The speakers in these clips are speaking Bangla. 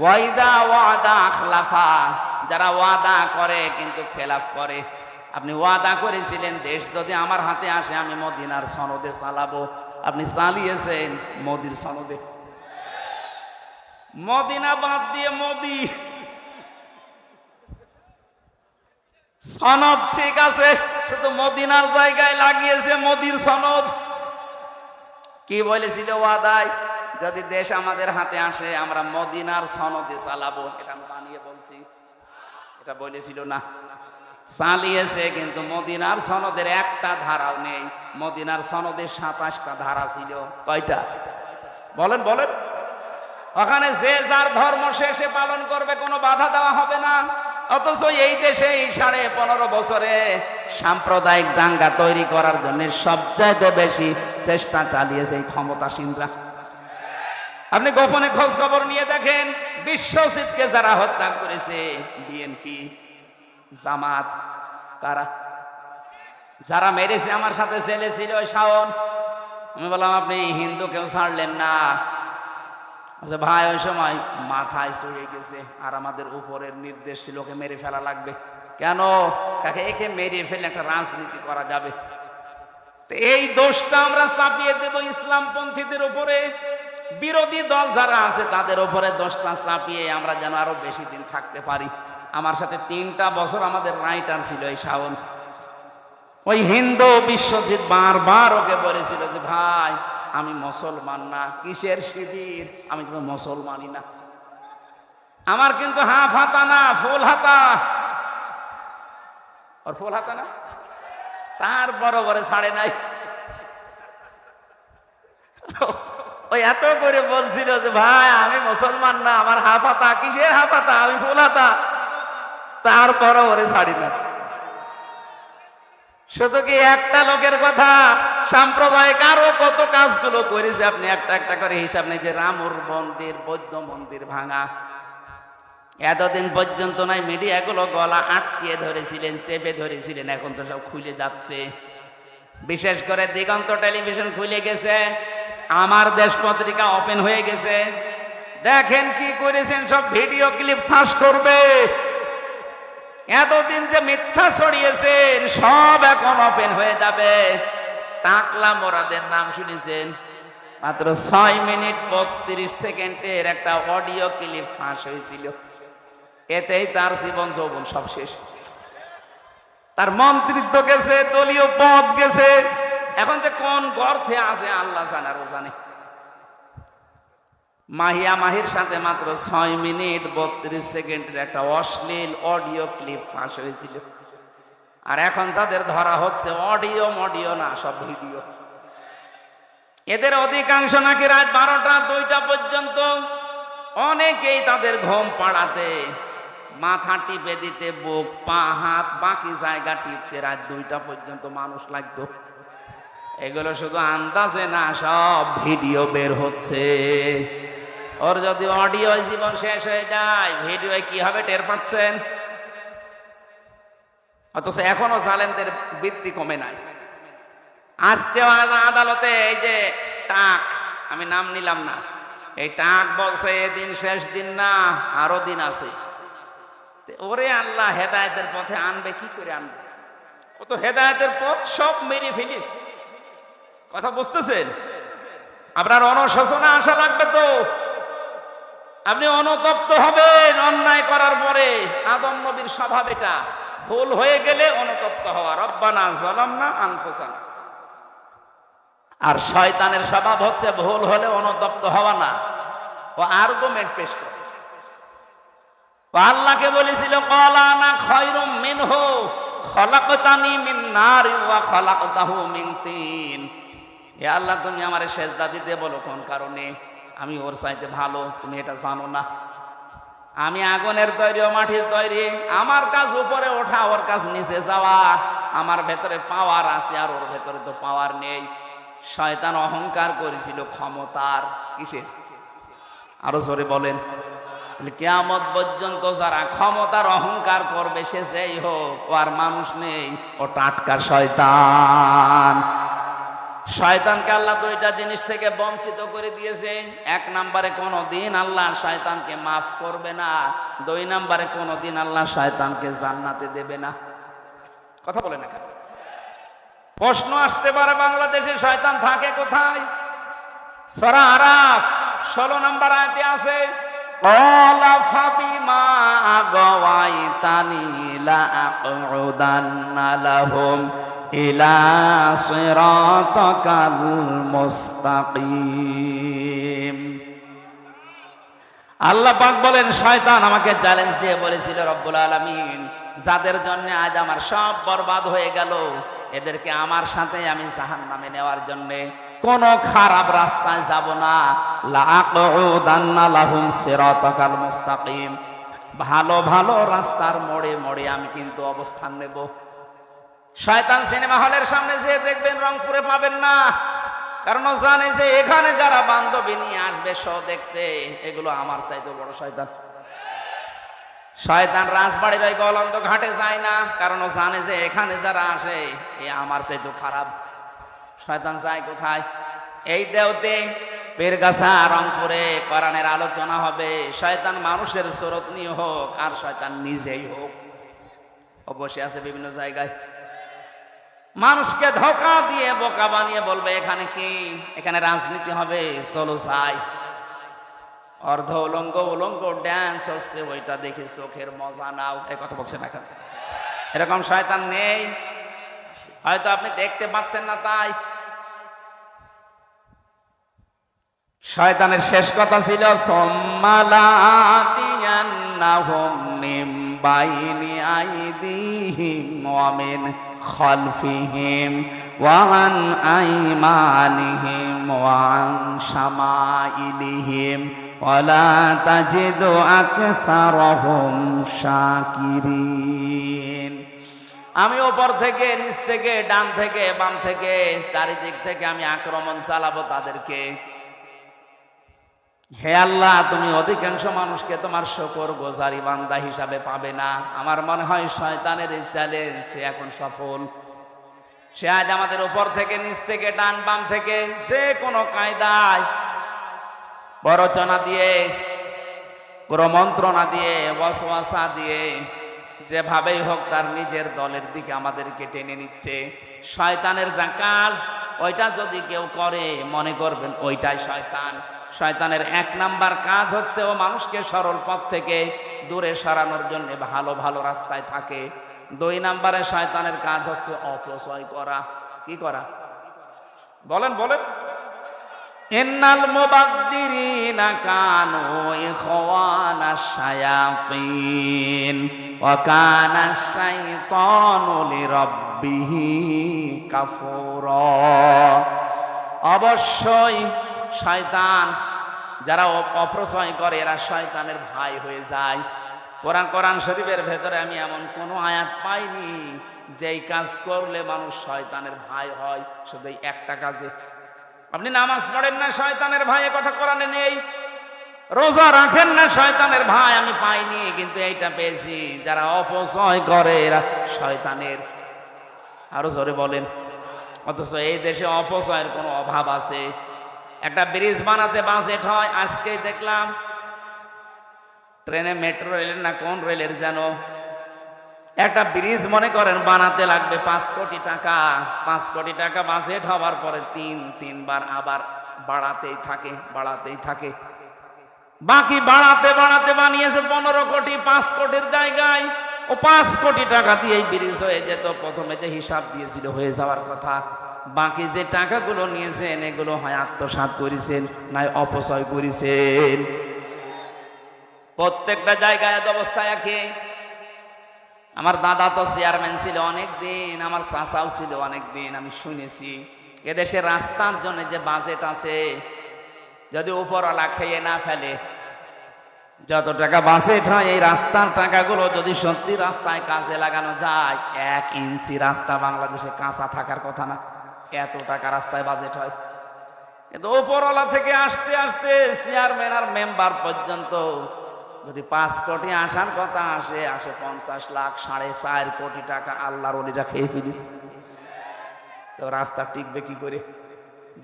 ওয়াইদা ওয়াদা আখলাফা, যারা ওয়াদা করে কিন্তু খেলাফ করে। আপনি ওয়াদা করেছিলেন দেশ যদি আমার হাতে আসে আমি মদিনার সনদে চালাবো, আপনি চালিয়েছেন মোদির সনদে। মদিনা বাদ দিয়ে মোদি। সনদ ঠিক আছে, শুধু মদিনার জায়গায় লাগিয়েছে মোদির সনদ। কি বলেছিল ওয়াদায়, যদি দেশ আমাদের হাতে আসে আমরা মদিনার সনদে চালাবো। এটা আমি বানিয়ে বলছি, এটা বলেছিল না। চালিয়েছে, কিন্তু মদিনার সনদের একটা ধারাও নেই। মদিনার সনদের 27টা ধারা ছিল। কয়টা বলেন বলেন? ওখানে যে যার ধর্ম শেষে পালন করবে, কোনো বাধা দেওয়া হবে না। অথচ এই দেশে এই 15.5 বছরে সাম্প্রদায়িক দাঙ্গা তৈরি করার জন্য সবচাইতে বেশি চেষ্টা চালিয়েছে এই ক্ষমতাসীনরা। আপনি গোপনে খোঁজ খবর নিয়ে দেখেন, বিশ্বজিৎকে যারা হত্যা করেছে বিএনপি, জামাত, কারা? যারা মেরেছে আমার সাথে জেলে ছিল ওই শাওন। আমি বললাম আপনি হিন্দু কেউ ছাড়লেন না? আচ্ছা ভাই, ওই সময় মাথায় চড়ে গেছে আর আমাদের উপরের নির্দেশ ছিল ওকে মেরে ফেলা লাগবে। কেন? কাকে একে মেরে ফেলে একটা রাজনীতি করা যাবে। তো এই দোষটা আমরা চাপিয়ে দেব ইসলামপন্থীদের উপরে। বিরোধী দল যারা আছে তাদের উপরে দোষটা চাপিয়ে আমরা যেন আরো বেশি দিন থাকতে পারি। আমার সাথে 3টা বছর আমাদের রাইটার ছিল এই শাওন। ওই হিন্দু বিশ্বজিৎ বারবার ওকে বলেছিল যে ভাই আমি মুসলমান না, কিসের শিবির, আমি কিন্তু মুসলমানই না। আমার কিন্তু হাফ হাতা না, ফুল হাতা। আর ফুল হাতা না, তারপর করে ছাড়ে নাই। ওই এত করে বলছিল যে ভাই আমি মুসলমান না, আমার হাফ হাতা। কিসের হাফ হাতা, আমি ফুল হাতা। তারপর ওরে ছাড়ি না। শুধু কি একটা লোকের কথা, সাম্প্রদায়িক আরো কত কাজগুলো করেছে। আপনি একটা একটা করে হিসাব নেই। যে রামুর মন্দির, বৌদ্ধ মন্দির ভাঙা, এতদিন পর্যন্ত নাই মিডিয়াগুলো গলা আটকিয়ে ধরেছিলেন, চেপে ধরেছিলেন, এখন তো সব খুলে যাচ্ছে। বিশেষ করে দিগন্ত টেলিভিশন খুলে গেছে, আমার দেশ পত্রিকা ওপেন হয়ে গেছে। দেখেন কি করেছেন, সব ভিডিও ক্লিপ ফাঁস করবে। এতদিন যে মিথ্যা ছড়িয়েছেন সব এখন ওপেন হয়ে যাবে। টাকলা মোরাদের নাম শুনেছেন? মাত্র 6 মিনিট 32 সেকেন্ডের একটা অডিও ক্লিপ ফাঁস হয়েছিল। এতেই তার জীবন যৌবন সব শেষ। তার মন্ত্রিত্ব গেছে, দলীয় পদ গেছে। এখন যে কোন গর্তে আছে আল্লাহ জানে, আরো জানে। মাহিয়া মাহির সাথে মাত্র 6 মিনিট 32 সেকেন্ডের একটা অশ্লীল অডিও ক্লিপ ফাঁস হয়েছিল। আর এখন যাদের ধরা হচ্ছে অডিও না, সব ভিডিও। এদের অধিকাংশ নাকি রাত 12টা 2টা পর্যন্ত, অনেকেই তাদের ঘুম পাড়াতে, মাথা টিপে দিতে, বুক, পা, হাত, বাকি জায়গা টিপতে রাত 2টা পর্যন্ত মানুষ লাগতো। এগুলো শুধু আন্দাজে না, সব ভিডিও বের হচ্ছে। ওর যদি অডিও জীবন শেষ হয়ে যায়, ভিডিও কি হবে টের পাচ্ছেন? অথচ এখনো জালেমদের বৃত্তি কমে নাই। আজকেও আদালতে এই যে টাক, আমি নাম নিলাম না, এই টাক বলছে এদিন শেষ দিন না, আরো দিন আছে। ওরে আল্লাহ, হেদায়েতের পথে আনবে কি করে আনবে? ও তো হেদায়েতের পথ সব মেরে ফেলিস। কথা বুঝতেছেন? আপনার অনুশোচনা আসা লাগবে তো। আপনি অনুতপ্ত হবেন অন্যায় করার পরে। আদম নবীর স্বভাব এটা, ভুল হয়ে গেলে অনুতপ্ত হওয়া। রব্বানা যালামনা আনফুসানা। আর শয়তানের স্বভাব হচ্ছে ভুল হলে অনুতপ্ত হওয়া না, ও আর্গুমেন্ট পেশ করে। আল্লাহকে বলেছিল ক্বালা আনা খায়রুম মিনহু খলাকতানি মিন নারি ওয়া খলাকতাহু মিন তিন। হে আল্লাহ, তুমি আমারে সেজদা দিতে বলো কোন কারণে? আমি ওর চাইতে ভালো, তুমি এটা জানো না? আমি আগুনের তৈরি, ও মাটির তৈরি। আমার কাজ উপরে ওঠা, ওর কাজ নিচে যাওয়া। আমার ভেতরে পাওয়ার আছে, আর ওর ভেতরে তো পাওয়ার নেই। শয়তান অহংকার করেছিল ক্ষমতার। কিসের? আরো জোরে বলেন। কিয়ামত পর্যন্ত যারা ক্ষমতার অহংকার করবে, সে যেই হোক, ও আর মানুষ নেই, ও টাটকা শয়তান। শয়তানকে আল্লাহ দুইটা জিনিস থেকে বঞ্চিত করে দিয়েছে। এক নম্বরে কোনোদিন আল্লাহ শয়তানকে মাফ করবে না, দুই নম্বরে কোনোদিন আল্লাহ শয়তানকে জান্নাতে দেবে না। কথা বলে না কেন? প্রশ্ন আসতে পারে বাংলাদেশে শয়তান থাকে কোথায়? সূরা আরাফ 16 নম্বর আয়াতে আছে, ক্বালা ফাবিমা আগাওয়াইতানি লাআকউদান্না লাহুম ইলা সিরাতাকাল মুস্তাকিম। আল্লাহ পাক বলেন, শয়তান আমাকে চ্যালেঞ্জ দিয়ে বলেছিল, রব্বুল আলামিন, যাদের জন্য আজ আমার সব বরবাদ হয়ে গেল, এদেরকে আমার সাথে আমি জাহান্নামে নেওয়ার জন্য কোন খারাপ রাস্তায় যাব না। লাআকউদান্না লাহুম সিরাতাকাল মুস্তাকিম, ভালো ভালো রাস্তার মোড়ে মোড়ে আমি কিন্তু অবস্থান নেব। শয়তান সিনেমা হলের সামনে যে দেখবেন রংপুরে পাবেন না, কারণ ও জানে যে এখানে যারা বান্ধবী নিয়ে আসবে শো দেখতে, এগুলো আমার চাইতে বড় শয়তান। শয়তান রাজবাড়ি ভাই গলন্দ ঘাটে যায় না, কারণ ও জানে যে এখানে যারা আসে এ আমার চাইতে খারাপ। শয়তান যায় কোথায়? এই দেওতে, পীরগাছা, রংপুরে কোরআনের আলোচনা হবে। শয়তান মানুষের সুরত নিয়ে হোক আর শয়তান নিজেই হোক, অবশ্যই আছে বিভিন্ন জায়গায়। মানুষকে ধোঁকা দিয়ে বোকা বানিয়ে বলবে এখানে কি, এখানে রাজনীতি হবে, চলো যাই। অর্ধ উলঙ্গ উলঙ্গ ড্যান্স হচ্ছে, ওইটা দেখে চোখের মজা নাও। এই কথা বলছে না কেন? এরকম শয়তান নেই? হয়তো আপনি দেখতে পাচ্ছেন না তাই। শয়তানের শেষ কথা ছিল, সুম্মা লাআতিয়ান্নাহুম মিন বাইনি আইদিহিম ওয়া মিন খালফিহিম ওয়া আন আইমানিহিম ওয়া আন শামাইলিহিম ওয়া লা তাজিদু আকসারাহুম শাকিরিন। আমি ওপর থেকে, নিচ থেকে, ডান থেকে, বাম থেকে, চারিদিক থেকে আমি আক্রমণ চালাবো তাদেরকে। হে আল্লাহ, তুমি অধিকাংশ মানুষকে তোমার শুকরগুজারি বান্দা হিসাবে পাবে না। আমার মনে হয় শয়তানের এই চ্যালেঞ্জ সে এখন সফল। সে আজ আমাদের উপর থেকে, নিচ থেকে, ডান বাম থেকে যে কোনো কায়দায় প্ররোচনা দিয়ে, কুমন্ত্রণা দিয়ে, ওয়াসওয়াসা দিয়ে, যেভাবেই হোক তার নিজের দলের দিকে আমাদেরকে টেনে নিচ্ছে। শয়তানের যা কাজ, ওইটা যদি কেউ করে মনে করবেন ওইটাই শয়তান। শয়তানের এক নাম্বার কাজ হচ্ছে ও মানুষকে সরল পথ থেকে দূরে সরানোর জন্য ভালো ভালো রাস্তায় থাকে। দুই নাম্বারে শয়তানের কাজ হচ্ছে অপচয় করা। কি করা? বলেন বলেন। ইন্নাল মুবাদ্দিরিনা কানু ইখওয়ানাশ শায়াতিন ওয়া কানাশ শাইতানু লিরাব্বিহি কাফুরা। অবশ্যই শয়তান, যারা অপচয় করে এরা শয়তানের ভাই হয়ে যায়। কোরআন শরীফের ভেতরে আমি এমন কোনো আয়াত পাইনি যেই কাজ করলে মানুষ শয়তানের ভাই হয়। শুধু একটা কাজে। আপনি নামাজ পড়েন না, শয়তানের ভাই, এ কথা কোরআনে নেই। রোজা রাখেন না, শয়তানের ভাই আমি পাইনি, কিন্তু এইটা পেয়েছি, যারা অপচয় করে এরা শয়তানের। আরো জোরে বলেন। অথচ এই দেশে অপচয়ের কোনো অভাব আছে? একটা ব্রিজ বানাতে বাজেট হয়, আজকেই দেখলাম ট্রেনে, মেট্রো রেলের না কোন রেলের যেন একটা ব্রিজ মনে করেন বানাতে লাগবে 5 কোটি টাকা। 5 কোটি টাকা বাজেট হওয়ার পরে তিনবার আবার বাড়াতেই থাকে। বাকি বাড়াতে বাড়াতে বানিয়েছে 15 কোটি। 5 কোটির জায়গায় ও 5 কোটি টাকা দিয়ে ব্রিজ হয়ে যেত। প্রথমে যে হিসাব দিয়েছিল হয়ে যাওয়ার কথা, বাকি যে টাকাগুলো নিয়েছেন এগুলো হয় আত্মসাৎ করেছেন, নাই অপচয় করেছেন। প্রত্যেকটা জায়গায় অবস্থায় একই। আমার দাদা তো চেয়ারম্যান ছিল অনেক দিন, আমার চাচাও ছিল অনেক দিন। আমি শুনেছি এদেশে রাস্তার জন্য যে বাজেট আছে, যদি উপরওয়ালা খেয়ে না ফেলে, যত টাকা বাজেট হয় এই রাস্তার টাকাগুলো যদি সত্যি রাস্তায় কাজে লাগানো যায়, 1 ইঞ্চি রাস্তা বাংলাদেশে কাঁচা থাকার কথা না। এত টাকা রাস্তায় বাজেট হয়। কিন্তু উপরওয়ালা থেকে আসতে আসতে চেয়ারম্যান আর মেম্বার পর্যন্ত যদি 5 কোটি আসার কথা আসে 50 লাখ, 4.5 কোটি টাকা আল্লাহর ওলিরা খেয়ে ফেলিস। তো রাস্তা টিকবে কি করে?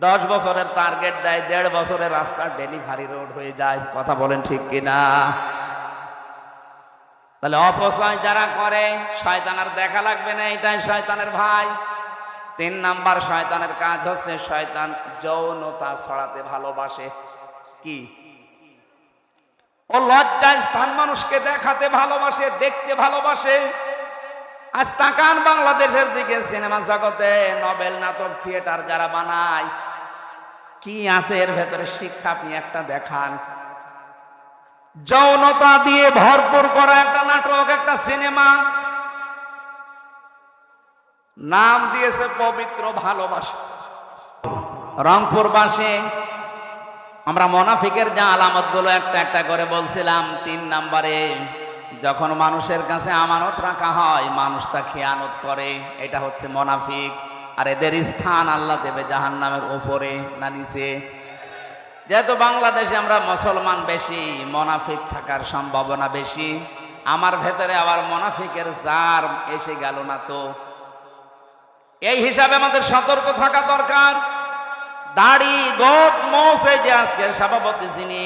10 বছরের টার্গেট দেয়, 1.5 বছরের রাস্তা ডেলিভারি রোড হয়ে যায়। কথা বলেন ঠিক কিনা? তাহলে অপচয় যারা করে শয়তান আর দেখা লাগবে না, এটাই শয়তানের ভাই। 3 নাম্বার শয়তানের কাজ হচ্ছে শয়তান যৌনতা ছড়াতে ভালোবাসে। কি? ও লজ্জায় স্থান মানুষকে দেখাতে ভালোবাসে, দেখতে ভালোবাসে। আজ তাকান বাংলাদেশের দিকে, সিনেমা জগতে নভেল, নাটক, থিয়েটার যারা বানায়, কি আছে এর ভেতরে শিক্ষা আপনি একটা দেখান। যৌনতা দিয়ে ভরপুর করা একটা নাটক, একটা সিনেমা, নাম দিয়েছে পবিত্র ভালোবাসা। রংপুরবাসী আমরা মুনাফিকের যে আলামত গুলো একটা একটা করে বলছিলাম। 3 নম্বরে, যখন মানুষের কাছে আমানত রাখা হয় মানুষ তা খেয়ানত করে, এটা হচ্ছে মুনাফিক। আর এদের স্থান আল্লাহ দেবে জাহান্নামের উপরে না নিচে? যেহেতু বাংলাদেশে আমরা মুসলমান বেশি, মুনাফিক থাকার সম্ভাবনা বেশি। আমার ভেতরে আবার মুনাফিকের জার এসে গেল না তো? এই হিসাবে আমাদের সতর্ক থাকা দরকার। দাড়ি, গোপ, মোষ, এই যে আজকের সভাপতি যিনি,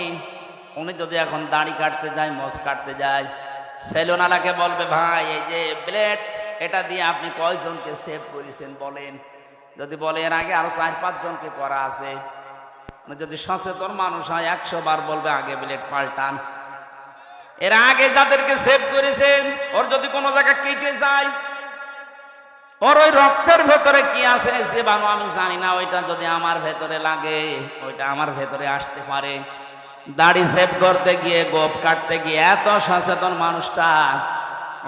উনি যদি এখন দাড়ি কাটতে যায়, মোষ কাটতে যায়, সেলুনালাকে বলবে, ভাই এই যে ব্লেড, এটা দিয়ে আপনি কয়জনকে সেভ করেছেন বলেন। যদি বলে এর আগে আরো 4-5 জনকে করা আছে, যদি সচেতন মানুষ হয় 100 বার বলবে আগে ব্লেড পাল্টান। এর আগে যাদেরকে সেভ করেছেন, ওর যদি কোনো জায়গা কেটে যায়, ওর ওই রক্তের ভেতরে কি আছে জীবাণু আমি জানি না, ওইটা যদি আমার ভেতরে লাগে, ওইটা আমার ভেতরে আসতে পারে। দাড়ি সেভ করতে গিয়ে, গোপ কাটতে গিয়ে এত সচেতন মানুষটা,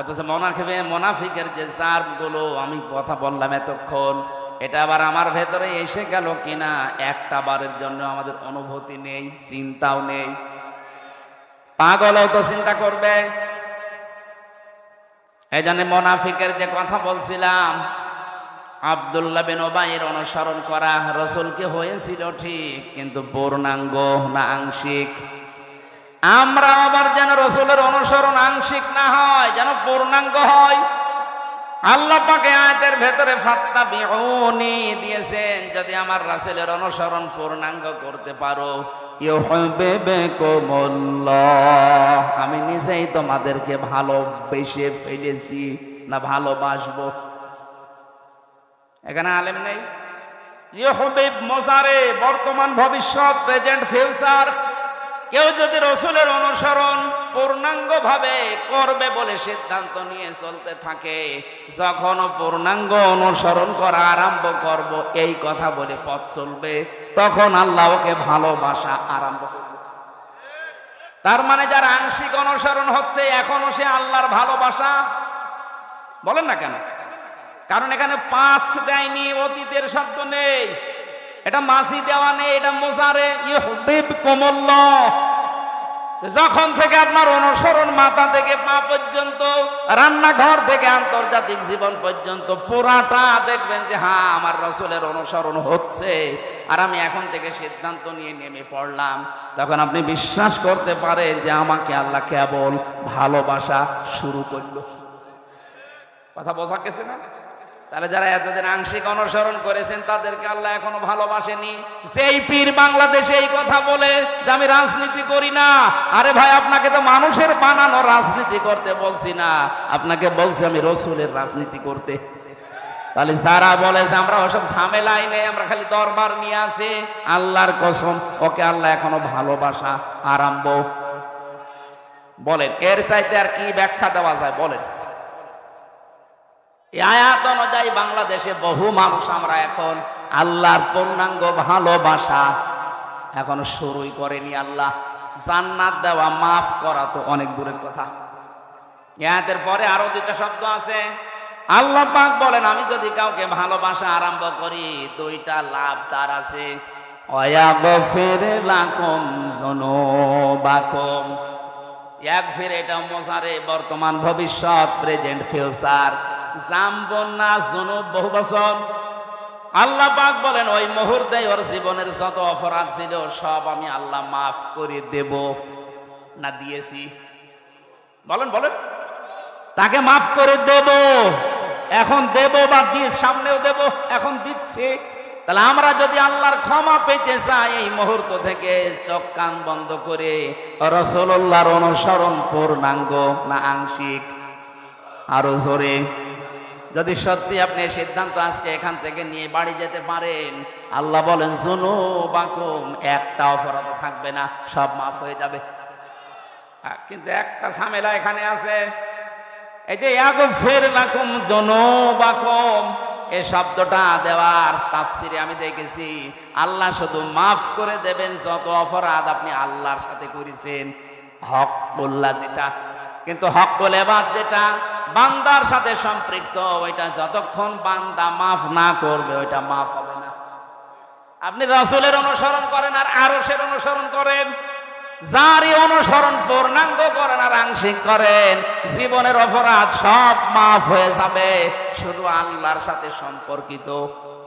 অথচ মুনাফিকের যে জার্ম গুলো আমি কথা বললাম এতক্ষণ, এটা আবার আমার ভেতরে এসে গেল কিনা একটা বারের জন্য আমাদের অনুভূতি নেই, চিন্তাও নেই। পাগলও তো চিন্তা করবে। এই জন্য মুনাফিকের যে কথা বলছিলাম, আব্দুল্লাহ বিন উবাইয়ের অনুসরণ করা রাসূলকে হয়েছিল ঠিক, কিন্তু পূর্ণাঙ্গ না আংশিক। আমরা আবার যেন রাসূলের অনুসরণ আংশিক না হয়, যেন পূর্ণাঙ্গ হয়। আল্লাহ পাক আয়াতের ভেতরে ফাত্তাবিউনি দিয়েছেন, যদি আমার রাসূলের অনুসরণ পূর্ণাঙ্গ করতে পারো, ইউহিব্বুকুমুল্লাহ, আমি নিজেই তোমাদেরকে ভালোবেসে ফেলেছি না ভালোবাসবো। এখানে আলেম নেই। ইউহিব মোজারে, বর্তমান, ভবিষ্যৎ, প্রেজেন্ট, ফিউচার। কেউ যদি রাসূলের অনুসরণ পূর্ণাঙ্গ ভাবে করবে বলে সিদ্ধান্ত নিয়ে চলতে থাকে, যখন পূর্ণাঙ্গ অনুসরণ করা আরম্ভ করব এই কথা বলে পথ চলবে, তখন আল্লাহ ওকে ভালোবাসা আরম্ভ করবে। তার মানে যার আংশিক অনুসরণ হচ্ছে, এখনো সে আল্লাহর ভালোবাসা বলেন না কেন? কারণ এখানে পাস্ট দেয়নি, অতীতের শব্দ নেই, এটা মাঝি দেওয়া নেই, এটা মোজারে। ইউহিব্বুকুমুল্লাহ, যখন থেকে আপনার অনুসরণ মাথা থেকে পা পর্যন্ত, রান্নাঘর থেকে আন্তর্জাতিক জীবন পর্যন্ত পুরাটা দেখবেন যে হ্যাঁ আমার রাসূলের অনুসরণ হচ্ছে, আর আমি এখন থেকে সিদ্ধান্ত নিয়ে নেমে পড়লাম, তখন আপনি বিশ্বাস করতে পারেন যে আমাকে আল্লাহ কেবল ভালোবাসা শুরু করল। কথা বোঝা গেছে না? তাহলে যারা এতদিন আংশিক অনুসরণ করেছেন তাদেরকে আল্লাহ এখনো ভালোবাসেনি। সেই পীর বাংলাদেশে এই কথা বলে যে আমি রাজনীতি করি না, আরে ভাই আপনাকে তো মানুষের বানানো রাজনীতি করতে বলছি না, আপনাকে বলছি আমি রাসূলের রাজনীতি করতে। তাহলে যারা বলে যে আমরা ওসব ঝামেলাই নেই, আমরা খালি দরবার নিয়ে আছি, আল্লাহর কসম ওকে আল্লাহ এখনো ভালোবাসা আরম্ভ। বলেন এর চাইতে আর কি ব্যাখ্যা দেওয়া যায়? বলেন। এই আয়াত অনুযায়ী বাংলাদেশে বহু মানুষ আমরা এখন আল্লাহর পূর্ণাঙ্গ ভালোবাসা এখনো শুরুই করেনি। আল্লাহ জান্নাত দেওয়া, মাফ করা তো অনেক দূরের কথা। আয়াতের পরে আরো 2টা শব্দ আছে। আল্লাহ পাক বলেন আমি যদি কাউকে ভালোবাসা আরম্ভ করি, 2টা লাভ তার আছে। ওয়াগফির লাকুম যুনুবাকুম, ইয়াগফির এটা মোজারে, বর্তমান, ভবিষ্যৎ, প্রেজেন্ট, ফিউচার। জামবন না যুনুব বহু বছর। আল্লাহ পাক বলেন ওই মুহূর্তে ওর জীবনের যত অপরাধ ছিল সব আমি আল্লাহ মাফ করে দেব না দিয়েছি? বলেন বলেন। তাকে মাফ করে দেব, এখন দেব বা দিয়ে সামনেও দেব, এখন দিচ্ছে। তাহলে আমরা যদি আল্লাহর ক্ষমা পেতে চাই এই মুহূর্ত থেকে চোখ কান বন্ধ করে রাসূলুল্লাহর অনুসরণ পূর্ণাঙ্গ না আংশিক? আরো জোরে। যদি সত্যি আপনি সিদ্ধান্ত আজকে এখান থেকে নিয়ে বাড়ি যেতে পারেন, আল্লাহ বলেন যুনুবাকুম, একটা অপরাধ থাকবে না, সব মাফ হয়ে যাবে। কিন্তু একটা ঝামেলা এখানে আছে, এই যে ইয়াগফির লাকুম যুনুবাকুম, এই শব্দটা দেওয়ার তাফসিরে আমি দেখেছি আল্লাহ শুধু মাফ করে দেবেন যত অপরাধ আপনি আল্লাহর সাথে করেছেন, হকুল্লাহ যেটা। কিন্তু হকুল ইবাদ যেটা বান্দার সাথে সম্পৃক্ত, ওইটা যতক্ষণ বান্দা মাফ না করবে ওইটা মাফ হবে না। আপনি রাসূলের অনুসরণ করেন আর আরশের অনুসরণ করেন, যারই অনুসরণ পূর্ণাঙ্গ করেন আর আংশিক করেন, জীবনের অপরাধ সব মাফ হয়ে যাবে। শুধু আল্লাহর সাথে সম্পর্কিত,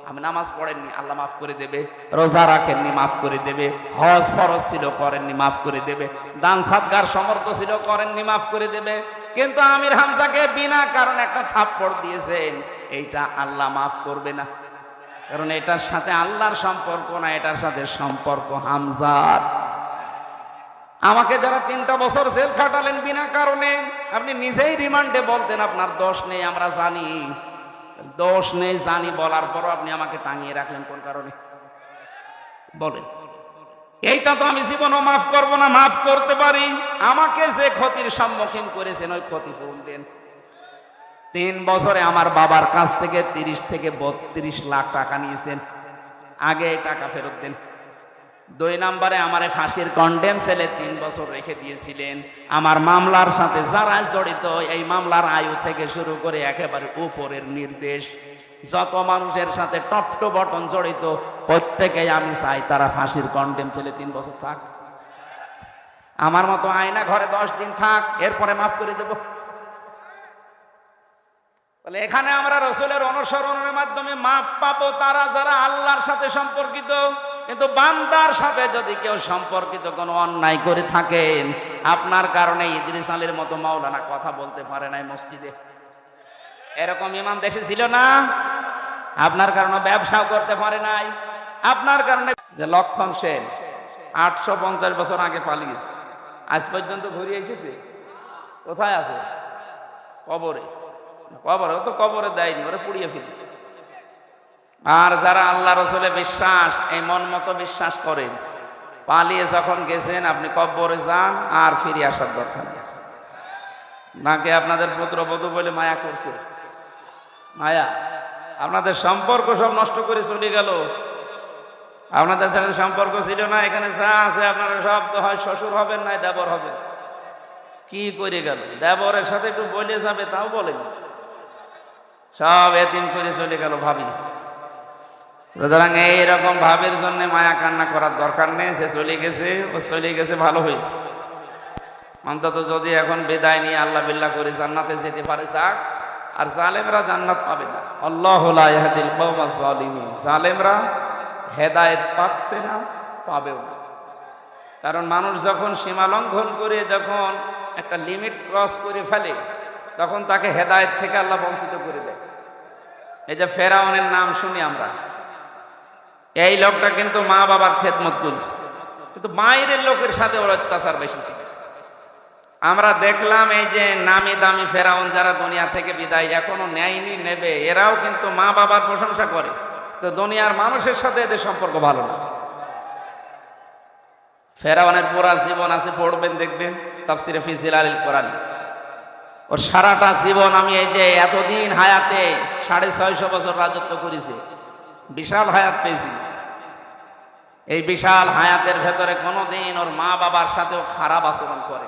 আমি নামাজ পড়েননি, আল্লাহ মাফ করে দেবে। রোজা রাখেননি, মাফ করে দেবে। হজ ফরজ ছিল, করেননি, মাফ করে দেবে। দান সাদগার সমর্থ ছিল, করেননি, মাফ করে দেবে। কিন্তু আমির হামজাকে বিনা কারণে একটা থাপ্পড় দিয়েছেন, এইটা আল্লাহ মাফ করবে না, কারণ এটার সাথে আল্লাহর সম্পর্ক না, এটার সাথে সম্পর্ক হামজার। আমাকে যারা 3টা বছর জেল খাটালেন বিনা কারণে, আপনি নিজেই রিমান্ডে বলতেন আপনার দোষ নেই, আমরা জানি দোষ নেই, জানি বলার পরও আপনি আমাকে টাঙিয়ে রাখলেন কোন কারণে বলেন? এইটা তো আমি জীবনও মাফ করব না। মাফ করতে পারি, আমাকে যে ক্ষতির সম্মুখীন করেছেন ওই ক্ষতিপূরণ দেন। 3 বছরে আমার বাবার কাছ থেকে 30 থেকে 32 লাখ টাকা নিয়েছেন, আগে এই টাকা ফেরত দেন। 2 নম্বরে আমারে ফাঁসির কন্ডেম সেলে 3 বছর রেখে দিয়েছিলেন। আমার মামলার সাথে যারা জড়িত, এই মামলার আয়ু থেকে শুরু করে একেবারে উপরের নির্দেশ, যত মানুষের সাথে টপ টু বটন জড়িত, প্রত্যেকেই আমি চাই তারা ফাঁসির কন্ডেম সেলে 3 বছর থাক। আমার মতো আয়না ঘরে 10 দিন থাক, এরপরে মাফ করে দেব। তাহলে এখানে আমরা রাসূলের অনুসরণের মাধ্যমে মাফ পাবো তারা যারা আল্লাহর সাথে সম্পর্কিত। কিন্তু বান্দার সাথে যদি কেউ সম্পর্কিত কোনো অন্যায় করে থাকেন, আপনার কারণে ইদ্রিস আলীর মতো মাওলানা কথা বলতে পারে নাই মসজিদে, এরকম ইমাম দেশে ছিল না? আপনার কারণে ব্যবসাও করতে পারে নাই, আপনার কারণে। যে লক্ষণ সেন 850 বছর আগে পালিয়েছে, আজ পর্যন্ত ঘুরে এসেছে, কোথায় আছে? কবরে। কবরে তো কবরে দেয়নি, ওরা পুড়িয়ে ফেলেছে। আর যারা আল্লাহ রসুলে বিশ্বাস, এই মন মতো বিশ্বাস করেন, পালিয়ে যখন গেছেন আপনি কবরে যান, আর ফিরে আসার দরকার নেই। নাকি আপনাদের পুত্রবধূ বলে মায়া করছে? মায়া আপনাদের সম্পর্ক সব নষ্ট করে চলে গেল। আপনাদের সাথে সম্পর্ক ছিল না, এখানে যা আছে আপনারা সব তো হয় শ্বশুর হবেন, নাই দেবর হবেন। কি করে গেল? দেবরের সাথে একটু বলে যাবে, তাও বলেনি, সব এতিম করে চলে গেল ভাবি। সুতরাং এইরকম ভাবের জন্য মায়া কান্না করার দরকার নেই। সে চলে গেছে, ও চলে গেছে, ভালো হয়েছে। অন্তত যদি এখন বিদায় নিয়ে আল্লাহ বিল্লাহ করে জান্নাতে যেতে পারে যাক। আর জালেমরা জান্নাত পাবে না। আল্লাহু লা ইয়াহদিল কওমাজ জালিমিন, জালেমরা হেদায়েত পাচ্ছে না, পাবেও না। কারণ মানুষ যখন সীমা লঙ্ঘন করে, যখন একটা লিমিট ক্রস করে ফেলে, তখন তাকে হেদায়েত থেকে আল্লাহ বঞ্চিত করে দেয়। এই যে ফেরাউনের নাম শুনি আমরা, এই লোকটা কিন্তু মা বাবার খেদমত করছে, কিন্তু বাইরের লোকের সাথে ওর অত্যাচার বেশি ছিল। আমরা দেখলাম এই যে নামি দামি ফেরাউন যারা দুনিয়া থেকে বিদায় এখনো নেয়নি, নেবে, এরাও কিন্তু মা বাবার প্রশংসা করে। তো দুনিয়ার মানুষের সাথে এদের সম্পর্ক ভালো না। ফেরাউনের পুরা জীবন আছে, পড়বেন দেখবেন তাফসিরে ফি জিলালিল কোরআন। ওর সারাটা জীবন, আমি এই যে এতদিন হায়াতে 650 বছর রাজত্ব করেছে, বিশাল হায়াত পেয়েছি। এই বিশাল হায়াতের ভেতরে কোনোদিন ওর মা বাবার সাথেও খারাপ আচরণ করে।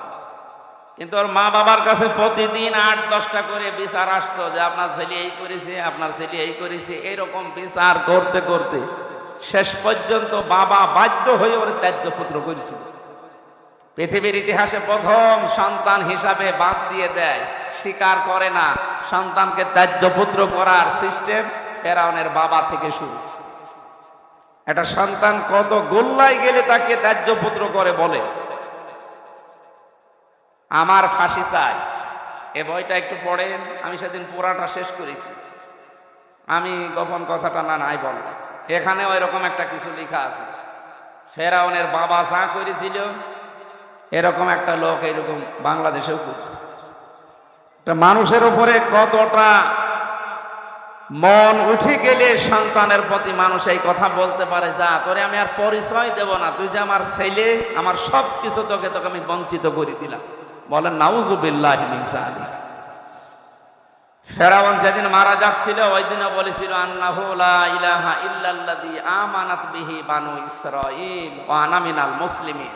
কিন্তু ওর মা বাবার কাছে প্রতিদিন 8-10টা করে বিচার আসতো যে আপনার ছেলে এই করেছে, আপনার ছেলে এই করেছে। এইরকম বিচার করতে করতে শেষ পর্যন্ত বাবা বাধ্য হয়ে ওর ত্যায্য পুত্র করেছিল। পৃথিবীর ইতিহাসে প্রথম সন্তান হিসাবে বাদ দিয়ে দেয়, স্বীকার করে না, সন্তানকে ত্যায্য পুত্র করার সিস্টেম ফেরাউনের বাবা থেকে শুরু। একটা সন্তান কত গোল্লায় গেলে তাকে ত্যায্য পুত্র করে বলে। আমার ফাঁসি চাই, এ বইটা একটু পড়েন। আমি সেদিন পুরাটা শেষ করেছি। আমি গোপন কথাটা নাই বললাম। এখানে ওই রকম একটা কিছু লেখা আছে, ফেরাউনের বাবা যা করেছিল এরকম একটা লোক এরকম বাংলাদেশেও করছে। মানুষের উপরে কতটা মন উঠে গেলে সন্তানের প্রতি মানুষ এই কথা বলতে পারে, যা তোরে আমি আর পরিচয় দেব না, তুই যে আমার ছেলে, আমার সব কিছু তোকে আমি বঞ্চিত করে দিলাম। বলেন নাউজুবিল্লাহি মিন যালিক। ফেরাউন যেদিন মারা যাচ্ছিল ওই দিনও বলেছিল আন্নাহু লা ইলাহা ইল্লাল্লাযী আমানাত বিহি বানু ইসরাঈল ওয়া আনা মিনাল মুসলিমিন।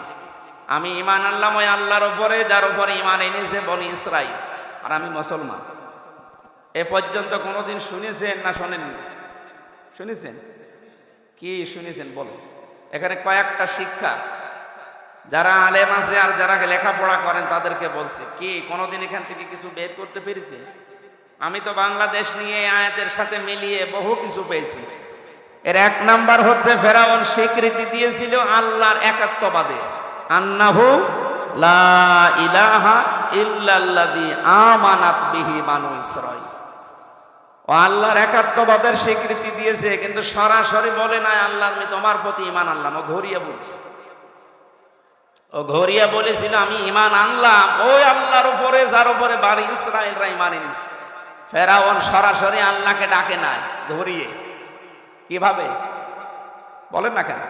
আমি ঈমান আনলাম ওই আল্লাহর উপরে যার উপরে ঈমান এনেছে বনি ইসরাঈল, আর আমি মুসলমান। এ পর্যন্ত কোনোদিন শুনেছেন না শোনেননি? শুনেছেন? কি শুনেছেন বলো? এখানে কয়েকটা শিক্ষা আছে, যারা আলেম আছে আর যারা লেখাপড়া করেন তাদেরকে বলছে, কি কোনোদিন এখান থেকে কিছু বের করতে পেরেছে? আমি তো বাংলাদেশ নিয়ে আয়াতের সাথে মিলিয়ে বহু কিছু পেয়েছি। এর এক নাম্বার হচ্ছে ফেরাউন স্বীকৃতি দিয়েছিল আল্লাহর একাত্মবাদে, আন্নাহু লা ইলাহা ইল্লাল্লাযী আমানাত বিহি বানু ইসরাঈল। ও আল্লাহর একাত্মবাদের স্বীকৃতি দিয়েছে, কিন্তু সরাসরি বলে নাই আল্লাহ আমি তোমার প্রতি ঈমান আনলাম। ও ঘুরিয়ে বলছে, ও ঘুরিয়ে বলেছিল আমি ঈমান আনলাম ওই আল্লাহর উপরে যার উপরে বানি ইসরাঈলরা ঈমান এনেছে। ফেরাউন সরাসরি আল্লাহকে ডাকে নাই, ধরিয়ে। কিভাবে বলেন না কেন?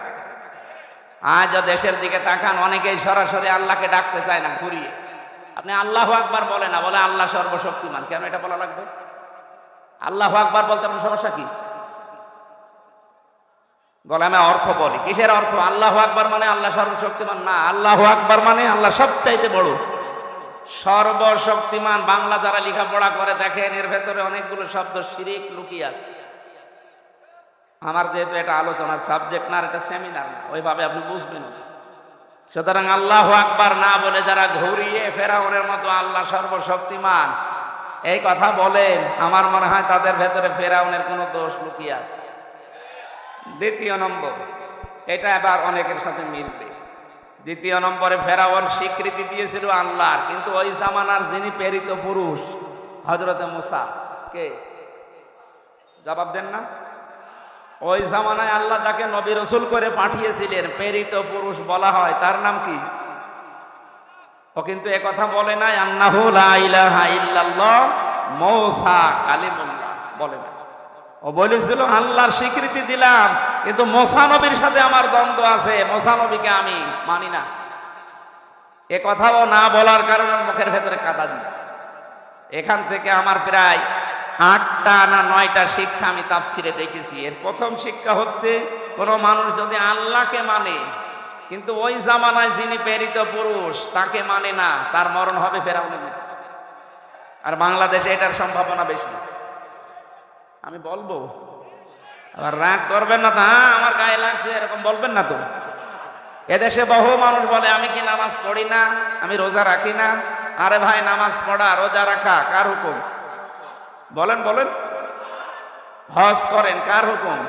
আজ দেশের দিকে তাকান, অনেকেই সরাসরি আল্লাহকে ডাকতে চায় না, ঘুরিয়ে। আপনি আল্লাহু আকবার বলে না, বলে আল্লাহ সর্বশক্তিমান। কেন এটা বলা লাগবে? আল্লাহু আকবার বলতে আপনার সমস্যা কি? বলে আমি অর্থ বলি। কিসের অর্থ? আল্লাহু আকবার মানে আল্লাহ সর্বশক্তিমান না, আল্লাহু আকবার মানে আল্লাহ সবচাইতে বড়, সর্বশক্তিমান। বাংলা যারা লেখাপড়া করে দেখেন এর ভেতরে অনেকগুলো শব্দ শিরিক লুকিয়ে আছে। আমার যেহেতু এটা আলোচনার সাবজেক্ট না, এটা সেমিনার না, ওইভাবে আপনি বুঝবেন। সুতরাং আল্লাহু আকবার না বলে যারা ঘুরিয়ে ফেরাউনের মতো আল্লাহ সর্বশক্তিমান এই কথা বলেন, আমার মনে হয় তাদের ভেতরে ফেরাউনের কোনো দোষ লুকিয়ে আছে। দ্বিতীয় নম্বর, এটা এবার অনেকের সাথে মিলবে। দ্বিতীয় নম্বরে ফেরাউন স্বীকৃতি দিয়েছিল আল্লাহর, কিন্তু ওই জামানার যিনি প্রেরিত পুরুষ হযরতে মূসা, কে জবাব দেন না? ওই জামানায় আল্লাহ যাকে নবী রাসূল করে পাঠিয়েছিলেন, প্রেরিত পুরুষ বলা হয়, তার নাম কি? ও কিন্তু একথা বলে নাই আন্নাহু লা ইলাহা ইল্লাল্লাহ মূসা কালিমুল্লাহ, বলে না। ও বলেছিল আল্লাহর স্বীকৃতি দিলাম, কিন্তু মূসা নবীর সাথে আমার দ্বন্দ্ব আছে, মূসা নবীকে আমি মানি না। এ কথাও না বলার কারণে মুখের ভেতরে কাদা দিয়েছে। এখান থেকে আমার প্রায় 8টা না 9টা শিক্ষা আমি তাফসিরে দেখেছি। এর প্রথম শিক্ষা হচ্ছে, কোন মানুষ যদি আল্লাহকে মানে কিন্তু ওই জামানায় যিনি প্রেরিত পুরুষ তাকে মানে না, তার মরণ হবে ফেরাউনের মতো। আর বাংলাদেশে এটার সম্ভাবনা বেশি। আমি বলবো, আবার রাগ করবেন না তো, হ্যাঁ আমার গায়ে লাগছে এরকম বলবেন না তো। এদেশে বহু মানুষ বলে আমি কি নামাজ পড়ি না, আমি রোজা রাখি না। আরে ভাই, নামাজ পড়া রোজা রাখা কার হুকুম? বলেন বলেন। হজ করেন কার হুকুম?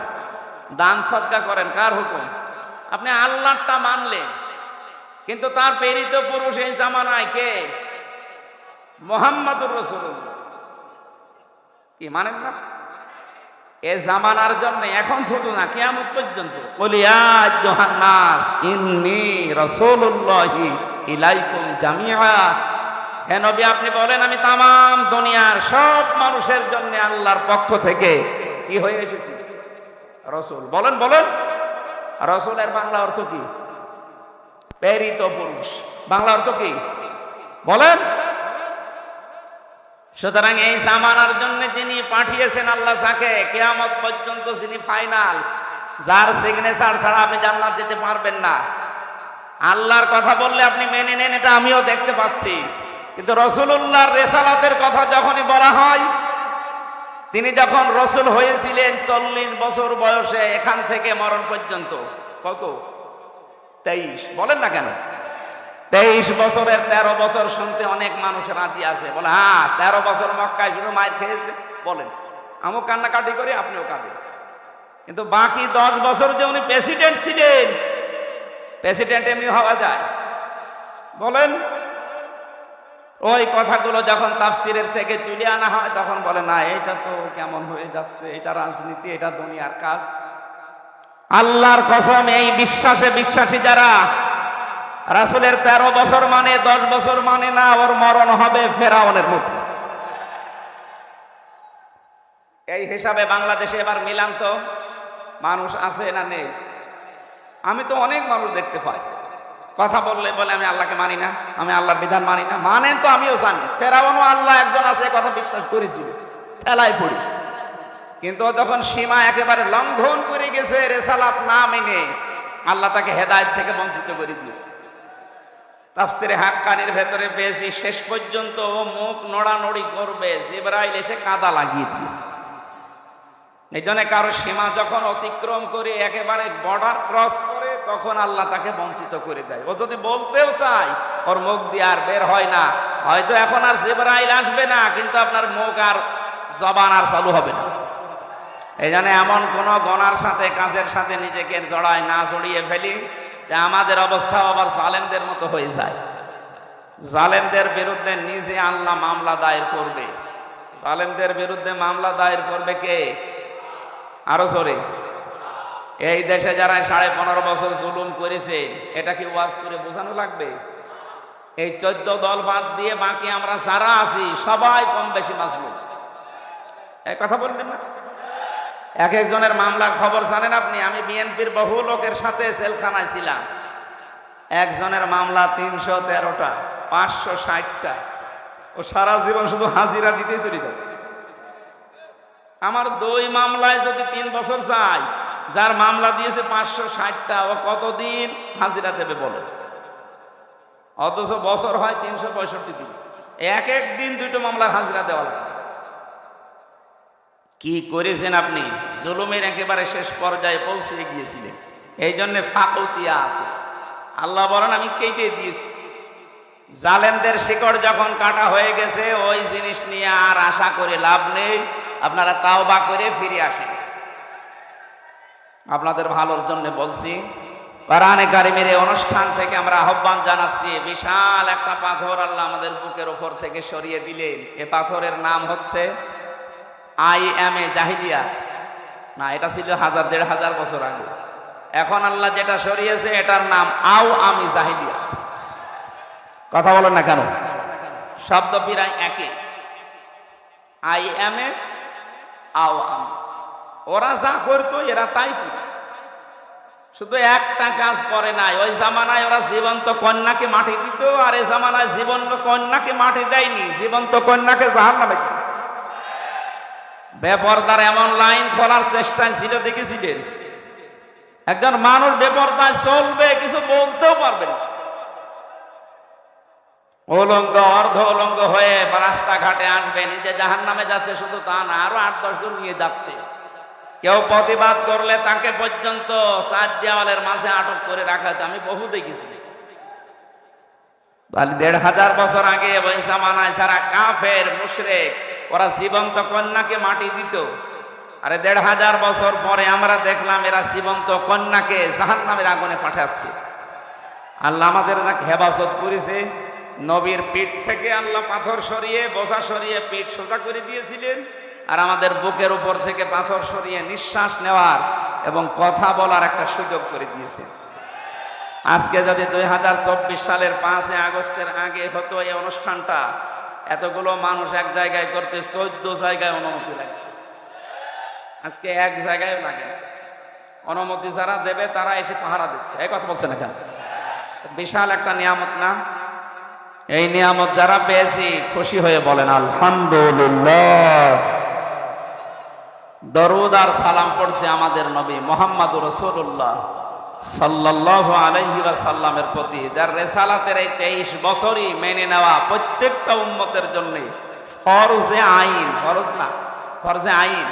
দান সদকা করেন কার হুকুম? আপনি আল্লাহটা মানলেন, কিন্তু তার প্রেরিত পুরুষ এই জামানায় কে? মুহাম্মদুর রাসূলুল্লাহ। কি মানেন না? এ জামানার জন্য এখন শুধু না, কিয়ামত পর্যন্ত বলি ইয়া আইয়ুহান নাস ইন্নী রাসূলুল্লাহি ইলাইকুম জামিআ। হে নবী, আপনি বলেন আমি তামাম দুনিয়ার সব মানুষের জন্য আল্লাহর পক্ষ থেকে কি হয়ে এসেছি? রাসূল। বলেন বলেন। রাসূলের বাংলা অর্থ কি? প্রেরিত পুরুষ। বাংলা অর্থ কি বলেন? সুতরাং এই জামানার জন্য যিনি পাঠিয়েছেন আল্লাহ, যাকে কিয়ামত পর্যন্ত যিনি ফাইনাল, যার সিগনেচার ছাড়া আপনি জান্নাত যেতে পারবেন না। আল্লাহর কথা বললে আপনি মেনে নেন, এটা আমিও দেখতে পাচ্ছি, কিন্তু রাসূলুল্লাহর রিসালাতের কথা যখনই বলা হয়, তিনি যখন রাসূল হয়েছিলেন 40 বছর বয়সে, এখান থেকে মরণ পর্যন্ত কত? 23। বলেন না কেন? 23 বছরের 13 বছর শুনতে অনেক মানুষ রাজি আছে, বলে হ্যাঁ 13 বছর মক্কায় শুধু মায়ের খেয়েছে। বলেন, আমিও কান্নাকাটি করি, আপনিও কাঁদেন, কিন্তু বাকি 10 বছর যে উনি প্রেসিডেন্ট ছিলেন, প্রেসিডেন্ট এমনি হওয়া যায়? বলেন। ওই কথাগুলো যখন তাফসিরের থেকে তুলে আনা হয়, তখন বলে না এটা তো কেমন হয়ে যাচ্ছে, এটা রাজনীতি, এটা দুনিয়ার কাজ। আল্লাহর কসম, এই বিশ্বাসে বিশ্বাসী যারা, রাসূলের 13 বছর মানে 10 বছর মানে না, ওর মরণ হবে ফেরাউনের মতো। এই হিসাবে বাংলাদেশে এবার মিলান তো মানুষ আছে না নেই? আমি তো অনেক মানুষ দেখতে পাই, কথা বললে বলে আমি আল্লাহকে মানি না, আমি আল্লাহর বিধান মানি না। মানেন তো আমিও জানি ফেরাউনও আল্লাহ একজন আছে, কথা বিশ্বাস করেছিল, ঠেলায় পড়ি। কিন্তু যখন সীমা একেবারে লঙ্ঘন করে গেছে, রেসালাত না মেনে, আল্লাহ তাকে হেদায়েত থেকে বঞ্চিত করে দিয়েছে। তাফসিরে হাক্কানির ভেতরে পেয়েছি, শেষ পর্যন্ত ও মুখ নড়ানড়ি করবে, জিবরাইল এসে কাদা লাগিয়ে দিয়েছে। এই জন্য কারো সীমা যখন অতিক্রম করে একেবারে বর্ডার ক্রস করে, তখন আল্লাহ তাকে বঞ্চিত করে দেয়। ও যদি বলতেও চায়, ওর মুখ দিয়ে আর বের হয় না। হয়তো এখন আর জিবরাইল আসবে না, কিন্তু আপনার মুখ আর জবান আর চালু হবে না। এই জন্য এমন কোন গনার সাথে, কাজের সাথে নিজেকে জড়ায় না, জড়িয়ে ফেলি যে আমাদের অবস্থা আবার জালেমদের মতো হয়ে যায়। জালেমদের বিরুদ্ধে নিজে আল্লাহ মামলা দায়ের করবে। জালেমদের বিরুদ্ধে মামলা দায়ের করবে কে? আরো জোরে। এই দেশে যারা 15.5 বছর জুলুম করেছে, এটা কি ওয়াজ করে বোঝানো লাগবে? এই 14 দল বাদ দিয়ে বাকি আমরা যারা আছি সবাই কম বেশি মাজলুম। এই কথা বলবেন না? এক একজনের মামলার খবর জানেন আপনি? আমি বিএনপির বহু লোকের সাথে জেলখানায় ছিলাম। একজনের মামলা 313টা, 560টা। ও সারা জীবন শুধু হাজিরা দিতেই চলে যাবে। আমার 2 মামলায় যদি 3 বছর যায়, যার মামলা দিয়েছে 560টা, ও কতদিন হাজিরা দেবে বলে? অথচ বছর হয় 365 দিন। এক এক দিন 2টো মামলার হাজিরা দেওয়া লাগে। কি করেছেন আপনি? জুলুমের একেবারে শেষ পর্যায়ে পৌঁছে গিয়েছিলেন। এই জন্য ফাকুতিয়া আছে। আল্লাহ বলেন আমি কেটে দিয়েছি। জালেমদের শিকড় যখন কাটা হয়ে গেছে, ওই জিনিস নিয়ে আর আশা করে লাভ নেই। আপনারা তাওবা করে ফিরে আসেন। আপনাদের ভালোর জন্য বলছি। কোরআনে কারিমের এই অনুষ্ঠান থেকে আমরা আহ্বান জানাচ্ছি, বিশাল একটা পাথর আল্লাহ আমাদের বুকের উপর থেকে সরিয়ে দিলেন। এ পাথরের নাম হচ্ছে আইএমএ জাহিলিয়া। না, এটা ছিল 1000-1500 বছর আগে। এখন আল্লাহ যেটা সরিয়েছে, এটার নাম আও আমি জাহিলিয়া। কথা বলেন না কেন? শব্দ প্রায় একই। আইএমএ, আও আমি। ওরা যা করতো এরা তাই করছে, শুধু একটা কাজ করে নাই। ওই জামানায় ওরা জীবন্ত কন্যাকে মাটি দিত, আর এই জামানায় জীবন্ত কন্যাকে মাটি দেয়নি, জীবন্ত কন্যাকে জাহান্নামে দিয়েছে। বেপরদার এমন লাইন খোলার চেষ্টায় ছিল, দেখেছিলেন? একজন মানুষ বেপরদায় চলবে, কিছু বলতেও পারবে না। উলঙ্গ, অর্ধ উলঙ্গ হয়ে রাস্তাঘাটে আসবে, নিজে জাহান্নামে যাচ্ছে। শুধু তা না, আরো 8-10 জন নিয়ে যাচ্ছে। কেউ প্রতিবাদ করলে তাকে পর্যন্ত 4 দেওয়ালের মাঝে আটক করে রাখা হতো। আমি বহু দেখেছি। 1500 বছর আগে ওই জামানায় যারা কাফের, মুশরিক, ওরা জীবন্ত কন্যাকে মাটি দিত। আরে 1500 বছর পরে আমরা দেখলাম এরা জীবন্ত কন্যাকে জাহান্নামের আগুনে পাঠাচ্ছে। আল্লাহ আমাদের হেফাজত করেছে। নবীর পিঠ থেকে আল্লাহ পাথর সরিয়ে, বোঝা সরিয়ে পিঠ সোজা করে দিয়েছিলেন। আর আমাদের বুকের উপর থেকে পাথর সরিয়ে নিঃশ্বাস নেওয়ার এবং কথা বলার একটা সুযোগ করে দিয়েছে। আজকে যদি 2024 সালের 5 আগস্টের আগে হতো এই অনুষ্ঠানটা, এতগুলো মানুষ এক জায়গায় করতে 14 জায়গায় অনুমতি লাগে। আজকে এক জায়গায় লাগে না। অনুমতি যারা দেবে তারা এসে পাহারা দিচ্ছে। এই কথা বলছে না কেন? বিশাল একটা নিয়ামত না? এই নিয়ামত যারা পেয়েছি খুশি হয়ে বলেন আলহামদুলিল্লাহ। দরুদ আর সালাম পড়ছে আমাদের নবী মুহাম্মদুর রাসূলুল্লাহ সাল্লাল্লাহু আলাইহি ওয়াসাল্লামের প্রতি, যার রিসালাতের এই 23 বছরই মেনে নেওয়া প্রত্যেকটা উম্মতের জন্য ফরজে আইন। ফরজ না, ফরজে আইন।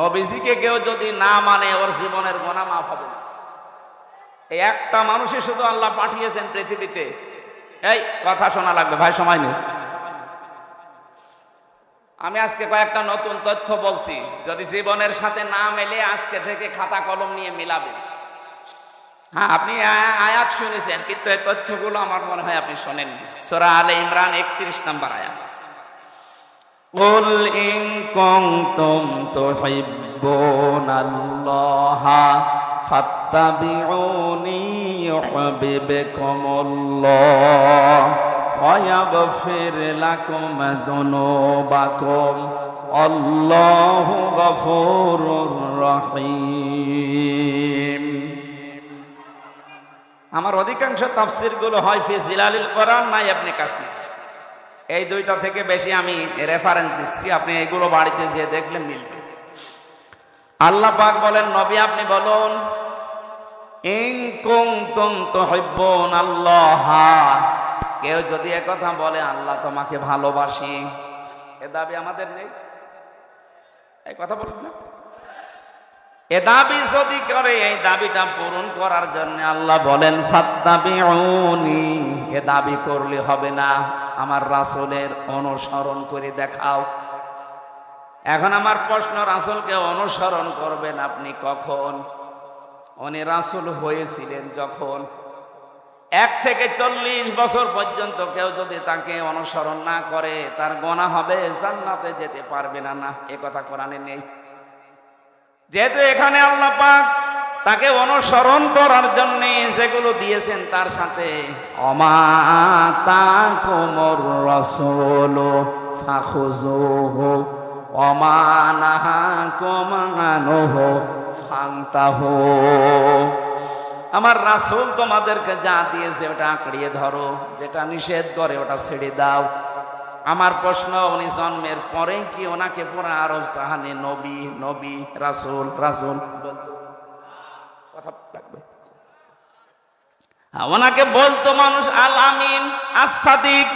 নবীজিকে কেউ যদি না মানে, ওর জীবনের গুনাহ মাফ হবে না। এই একটা মানুষই শুধু আল্লাহ পাঠিয়েছেন পৃথিবীতে। এই কথা শোনা লাগবে ভাই, সময় নেই। আমি আজকে কয়েকটা নতুন তথ্য বলছি, যদি জীবনের সাথে না মেলে আজকে থেকে খাতা কলম নিয়ে মিলাবেন। হ্যাঁ, আপনি আয়াত শুনেছেন, কিন্তু এই তথ্যগুলো আমার মনে হয় আপনি শোনেননি। সূরা আলে ইমরান 31 নম্বর আয়াত। কুল ইন কুনতুম তুহিব্বুনাল্লাহ ফাত্তাবিউনি ইউহিব্বুকুমুল্লাহ ওয়া ইয়াগফির লাকুম যুনুবাকুম আল্লাহু গফুরুর রহিম। আমার অধিকাংশ তাফসীরগুলো হয় ফি জিলালিল কোরআন না ইবনে কাসির, এই দুইটা থেকে বেশি আমি রেফারেন্স দিচ্ছি, আপনি এগুলো বাড়িতে যেয়ে দেখলে মিলবে। আল্লাহ পাক বলেন, নবী আপনি বলুন, ইন কুনতুম তুহিব্বুনাল্লাহ, কেউ যদি একথা বলে আল্লাহ তোমাকে ভালোবাসি, এ দাবি আমাদের নেই, এই কথা বলুন না। এ দাবি যদি করে, এই দাবিটা পূরণ করার জন্য আল্লাহ বলেন ফাত্তাবিউনি, এ দাবি করলে হবে না, আমার রাসূলের অনুসরণ করে দেখাও। এখন আমার প্রশ্ন, রাসূলকে অনুসরণ করবেন আপনি কখন? উনি রাসূল হয়েছিলেন যখন। 1 থেকে 40 বছর পর্যন্ত কেউ যদি তাকে অনুসরণ না করে তার গুনাহ হবে, জান্নাতে যেতে পারবে না। না, এ কথা কোরআনে নেই। যেহেতু এখানে আল্লাহ পাক তাকে অনুসরণ করার জন্য যেগুলো দিয়েছেন তার সাথে ওমা আতাকুমুর রাসূলু ফাখুযুহু ওমা নাহাকুম আনহু ফান্তাহু, আমার রাসূল তোমাদেরকে যা দিয়েছে ওটা আঁকড়িয়ে ধরো, যেটা নিষেধ করে ওটা ছেড়ে দাও। আমার প্রশ্ন, উনি জন্মের পরে কি ওনাকে পুরো আরব জাহানে নবী নবী রাসূল রাসূল কথা লাগবে? ওনাকে বলতো মানুষ আল আমিন, আস সাদিক,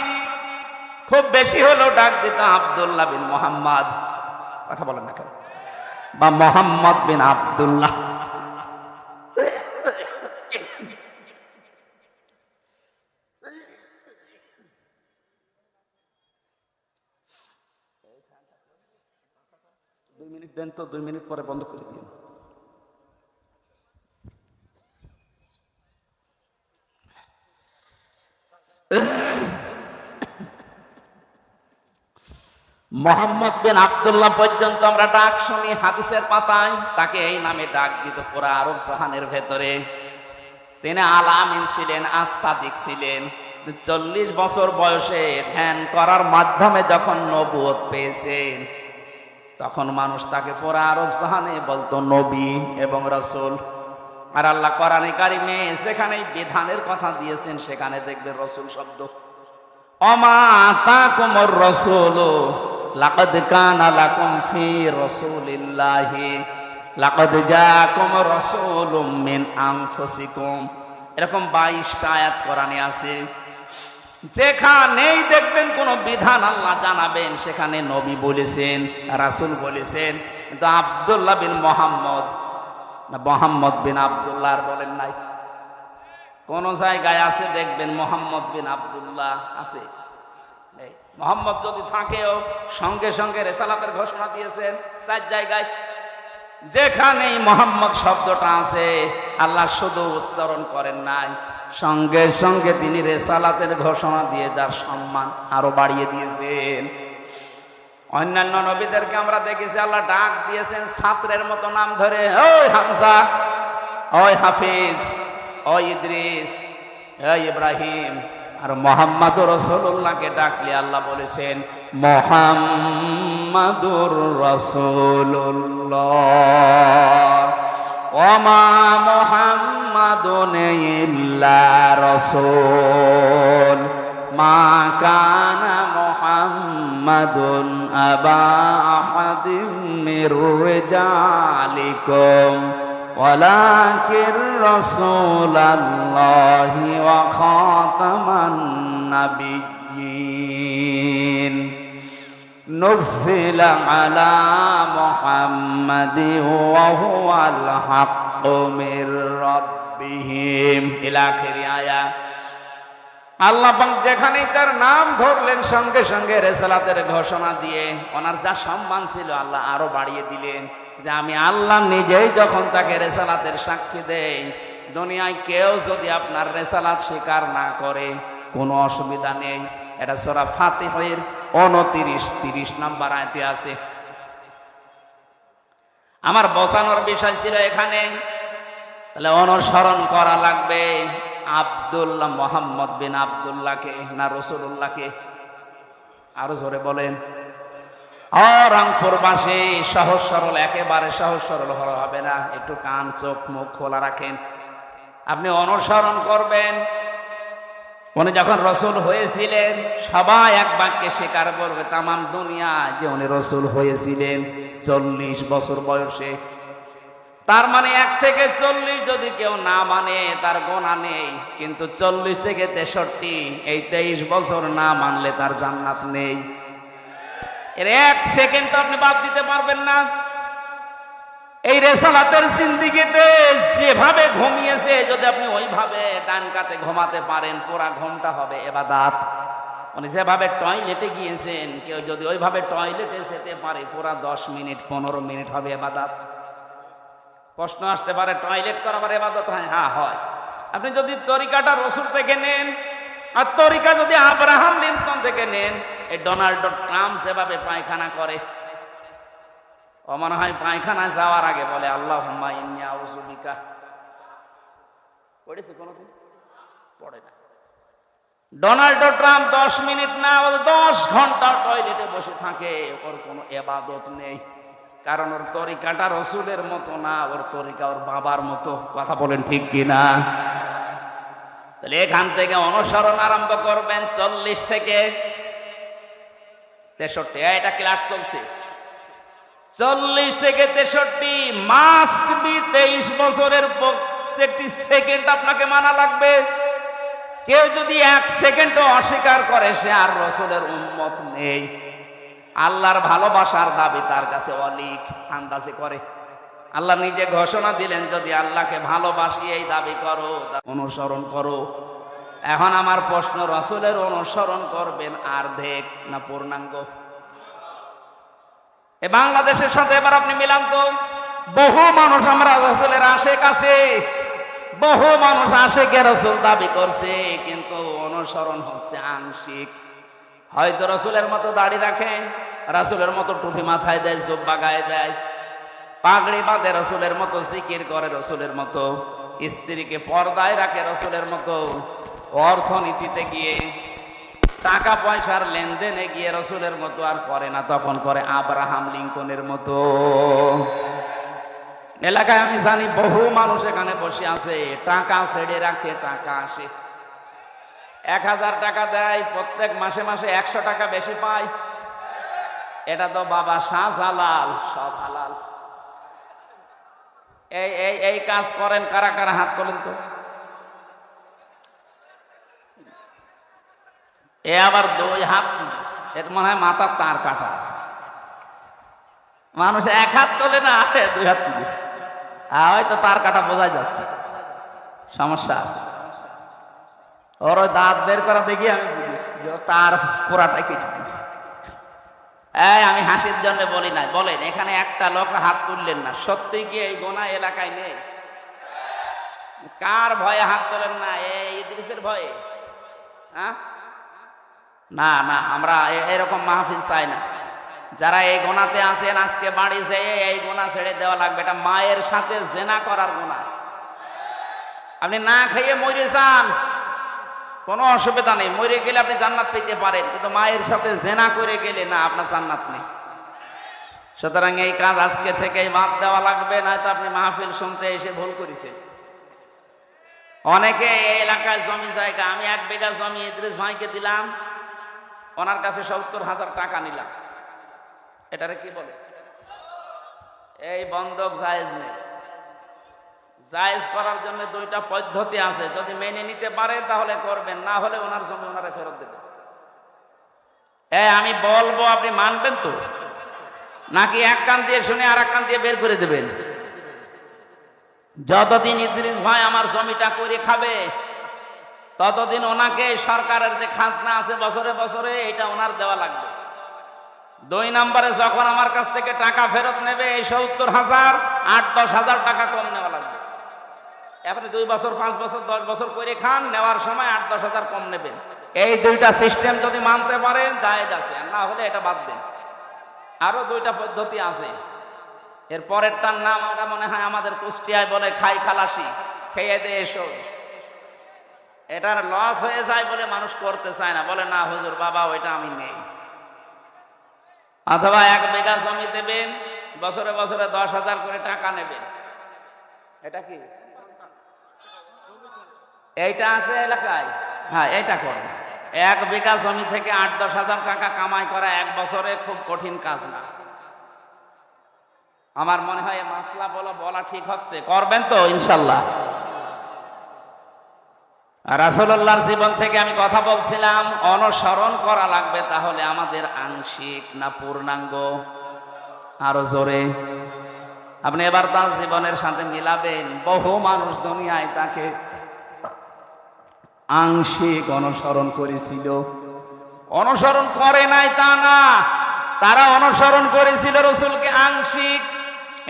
খুব বেশি হলো ডাক দিত আব্দুল্লাহ বিন মুহাম্মদ, কথা বলেন না কেন, বা মুহাম্মদ বিন আব্দুল্লাহ। দেন তো, 2 মিনিট পরে বন্ধ করে দিন। মোহাম্মদ বিন আব্দুল্লাহ পর্যন্ত আমরা ডাক শুনি হাদিসের পাতায়, তাকে এই নামে ডাক দিত পুরা আরব জাহানের ভেতরে। তিনি আল আমিন ছিলেন, আস সাদিক ছিলেন। 40 বছর বয়সে ধ্যান করার মাধ্যমে যখন নবুয়ত পেয়েছেন, তখন মানুষ তাকে পুরা আরব জাহানে বলতো নবী এবং রাসূল। আর আল্লাহ কোরআনে কারিমে সেখানেই বিধানের কথা দিয়েছেন, সেখানে দেখবেন রাসূল শব্দ। ওমা আতাকুমুর রাসূলু লাকাদ কানা লাকুম ফি রাসূলিল্লাহি লাকাদ জাআকুম রাসূলুম মিন আনফুসিকুম, এরকম 22টা আয়াত কোরআনে আছে। যেখানেই দেখবেন কোন বিধান আল্লাহ জানাবেন, সেখানে নবী বলেছেন, রাসূল বলেছেন। কিন্তু আব্দুল্লাহ বিন মুহাম্মদ না মোহাম্মদ বিন আব্দুল্লাহ আর বলেন নাই। কোন জায়গায় আছে দেখবেন মোহাম্মদ বিন আব্দুল্লাহ আছে? মোহাম্মদ যদি থাকেও সঙ্গে সঙ্গে রিসালাতের ঘোষণা দিয়েছেন 4 জায়গায়। যেখানেই মোহাম্মদ শব্দটা আছে আল্লাহ শুধু উচ্চারণ করেন নাই, সঙ্গে সঙ্গে তিনি রিসালাতের ঘোষণা দিয়ে তার সম্মান আরো বাড়িয়ে দিয়েছেন। অন্যান্য নবীদেরকে আমরা দেখেছি আল্লাহ ডাক দিয়েছেন ছাত্রের মতো নাম ধরে, ওই হামজা, ওই হাফিজ, ওই ইদ্রিস, ওই ইব্রাহিম। আর মুহাম্মাদুর রাসূলুল্লাহকে ডাকলে আল্লাহ বলেছেন মুহাম্মাদুর রাসূলুল্লাহ ওমা মুহাম্মাদুন ইল্লা রাসূল মা কানা মুহাম্মাদুন আবা আহাদিম মির রিজালিকুম ওয়ালাকিন রাসূলুল্লাহি ওয়া খাতামান নাবিয়্যিন নুজিলা আলা মুহাম্মাদিন ওয়া হুয়াল হাক্কু মির রাব্বিহিম ইলা আখির আয়াত। আল্লাহ পাক যেখানেই তার নাম ধরলেন সঙ্গে সঙ্গে রিসালাতের ঘোষণা দিয়ে ওনার যা সম্মান ছিল আল্লাহ আরো বাড়িয়ে দিলেন। যে আমি আল্লাহ নিজেই যখন তাকে রিসালাতের সাক্ষী দেই, দুনিয়ায় কেউ যদি আপনার রিসালাত স্বীকার না করে কোনো অসুবিধা নেই, এটা সূরা ফাতিহার 29-30 নম্বর আয়াতে আছে। আমার বোঝানোর বিষয় ছিল এখানে, তাহলে অনুসরণ করা লাগবে আব্দুল্লাহ, মোহাম্মদ বিন আব্দুল্লাহকে না রাসূলুল্লাহকে? আরো জোরে বলেন। রংপুরবাসী সহজ সরল, একেবারে সহজ সরল হবে না, একটু কান চোখ মুখ খোলা রাখেন। আপনি অনুসরণ করবেন। উনি যখন রসুল হয়েছিলেন সবাই এক বাক্যে স্বীকার করবে তামাম দুনিয়া যে উনি রসুল হয়েছিলেন 40 বছর বয়সে। তার মানে 1 থেকে 40 যদি কেউ না মানে তার গোনা নেই, কিন্তু 40 থেকে 63 এই 23 বছর না মানলে তার জান্নাত নেই। এর 1 সেকেন্ড তো আপনি বাদ দিতে পারবেন না। এই রেসালাতের জিন্দেগিতে যেভাবে ঘুমিয়েছে যদি আপনি ওইভাবে ডান কাতে ঘুমাতে পারেন, পুরা ঘুমটা হবে ইবাদত। উনি যেভাবে টয়লেটে গিয়েছেন, কেউ যদি ওইভাবে টয়লেটে যেতে পারে পুরা 10 মিনিট 15 মিনিট হবে ইবাদত। প্রশ্ন আসতে পারে টয়লেট করা আবার ইবাদত হয়? হ্যাঁ হয়। আপনি যদি তরিকাটা রসুল থেকে নেন আর তরিকা যদি আব্রাহাম লিঙ্কন থেকে নেন, এই ডোনাল্ড ট্রাম্প যেভাবে পায়খানা করে, ও মনে হয় পায়খানা যাওয়ার আগে বলে আল্লাহুম্মা ইন্নী আউযু বিকা। পড়েছে কোনদিন? পড়ে না। ডোনাল্ড ট্রাম্প 10 মিনিট না 10 ঘন্টা টয়লেটে বসে থাকে, ওর কোনো ইবাদত নেই। কারণ ওর তরিকাটা রসুলের মতো না, ওর তরিকা ওর বাবার মতো। কথা বলেন ঠিক কিনা? তাহলে এখান থেকে অনুসরণ আরম্ভ করবেন 40 থেকে 63। এটা ক্লাস চলছে। 40 থেকে 63 মাস্ট বি 23 বছরের প্রত্যেকটি সেকেন্ড আপনাকে মানা লাগবে। কেউ যদি 1 সেকেন্ডও অস্বীকার করে সে আর রসুলের উম্মত নেই। আল্লাহর ভালোবাসার দাবি তার কাছে অলিক, আন্দাজে করে। আল্লাহ নিজে ঘোষণা দিলেন যদি আল্লাহকে ভালোবাসি এই দাবি করো, অনুসরণ করো। এখন আমার প্রশ্ন, রসুলের অনুসরণ করবেন অর্ধেক না পূর্ণাঙ্গ? এ বাংলাদেশের সাথে এবার আপনি মিলান তো। বহু মানুষ আমরা রসুলের আশেক আছে, বহু মানুষ আশেকে রসুল দাবি করছে, কিন্তু অনুসরণ হচ্ছে আংশিক। হয়তো রসুলের মতো দাড়ি রাখেন, রসুলের মতো টুপি মাথায় দেয়, জুব্বা গায়ে দেয়, পাগড়ি বাঁধে রসুলের মতো, জিকির করে রসুলের মতো, স্ত্রীকে পর্দায় রাখে রসুলের মতো, অর্থনীতিতে গিয়ে টাকা পয়সার লেনদেনে গিয়ে রসুলের মতো আর করে না, তখন করে আব্রাহাম লিঙ্কনের মতো। এলাকায় আমি জানি বহু মানুষ এখানে বসে আছে, টাকা ছেড়ে রাখে, টাকা আসে 1000 টাকা দেয়, প্রত্যেক মাসে মাসে 100 টাকা বেশি পায়। এটা তো বাবা শাহজালাল, সব হালাল। এই কাজ করেন কারা কারা? হাত তোলেন তো। এ আবার 2 হাত, এর মনে হয় মাথার তার কাটা আছে। মানুষ 1 হাত তোলে না, 2 হাত তুলেছে, হয়তো তার কাটা বোঝা যাচ্ছে, সমস্যা আছে। ওর দাঁত বের করা দেখি আমি বুঝেছি তার পুরাটাই কেটে দিয়েছে। আমি হাসির জন্য বলি নাই। বলেন, এখানে একটা লোক হাত তুললেন না, সত্যি কি এই গোনা এলাকায় নেই? কার ভয়ে হাত তোলেন না? এই ইদ্রিসের ভয়ে? না না, আমরা এরকম মাহফিল চাই না। যারা এই গোনাতে আছেন আজকে বাড়ি যেয়ে এই গোনা ছেড়ে দেওয়া লাগবে। এটা মায়ের সাথে জেনা করার গোনা। আপনি না খেয়ে মরে যান, কোনো অসুবিধা নেই, মরে গেলে আপনি জান্নাত পেতে পারেন, কিন্তু মায়ের সাথে জেনা করে গেলে না, আপনার জান্নাত নেই। সুতরাং এই কাজ আজকে থেকেই বাদ দেওয়া লাগবে, নয়তো আপনি মাহফিল শুনতে এসে ভুল করেছেন। অনেকে এই এলাকায় জমি জায়গা, আমি 1 বিঘা জমি ইদ্রিস ভাইকে দিলাম, ওনার কাছে 70,000 টাকা নিলাম। এটারে কি বলে? এই বন্ধক জায়েজ নেই। জায়েজ করার জন্য 2টা পদ্ধতি আছে, যদি মেনে নিতে পারে তাহলে করবেন, না হলে ওনার জমি ওনারে ফেরত দেবেন। আমি বলবো, আপনি মানবেন তো? নাকি এক কান দিয়ে শুনে আর এক কান দিয়ে বের করে দেবেন? যতদিন ইদ্রিস ভাই আমার জমিটা করে খাবে ততদিন ওনাকে সরকারের যে খাজনা আছে বছরে বছরে, এটা ওনার দেওয়া লাগবে। 2 নম্বরে যখন আমার কাছ থেকে টাকা ফেরত নেবে, এই 70,000 8-10 হাজার টাকা কম নেওয়া লাগবে। আপনি 2 বছর 5 বছর 10 বছর করে খান, নেওয়ার সময় 8-10 হাজার কম নেবেন। এই দুইটা সিস্টেম যদি মানতে পারেন জায়েজ আছে, আর না হলে এটা বাদ দেন। আরো দুইটা পদ্ধতি আছে। এর পরেরটার নাম আমরা মনে হয় আমাদের কুষ্টিয়ায় বলে খাই খালাসি, খেয়ে দে এসো। এটার লস হয়ে যায় বলে মানুষ করতে চায় না, বলে না হুজুর বাবা ওইটা আমি নেই। অথবা 1 বিঘা জমি দেবেন, বছরে বছরে 10,000 করে টাকা নেবেন। এটা কি এইটা আছে এলাকায়? হ্যাঁ, এইটা করবে। 1 বিঘা জমি থেকে 8-10 হাজার টাকা কামাই করা 1 বছরে খুব কঠিন কাজ না। আমার মনে হয় মাসলা বলা ঠিক হচ্ছে, করবেন তো ইনশাল্লাহ। রাসূলুল্লাহর জীবন থেকে আমি কথা বলছিলাম, অনুসরণ করা লাগবে তাহলে আমাদের আংশিক না পূর্ণাঙ্গ? আরো জোরে। আপনি এবার তার জীবনের সাথে মিলাবেন, বহু মানুষ দুনিয়ায় তাকে আংশিক অনুসরণ করেছিল, অনুসরণ করে নাই তা না, তারা অনুসরণ করেছিল রাসূলকে আংশিক।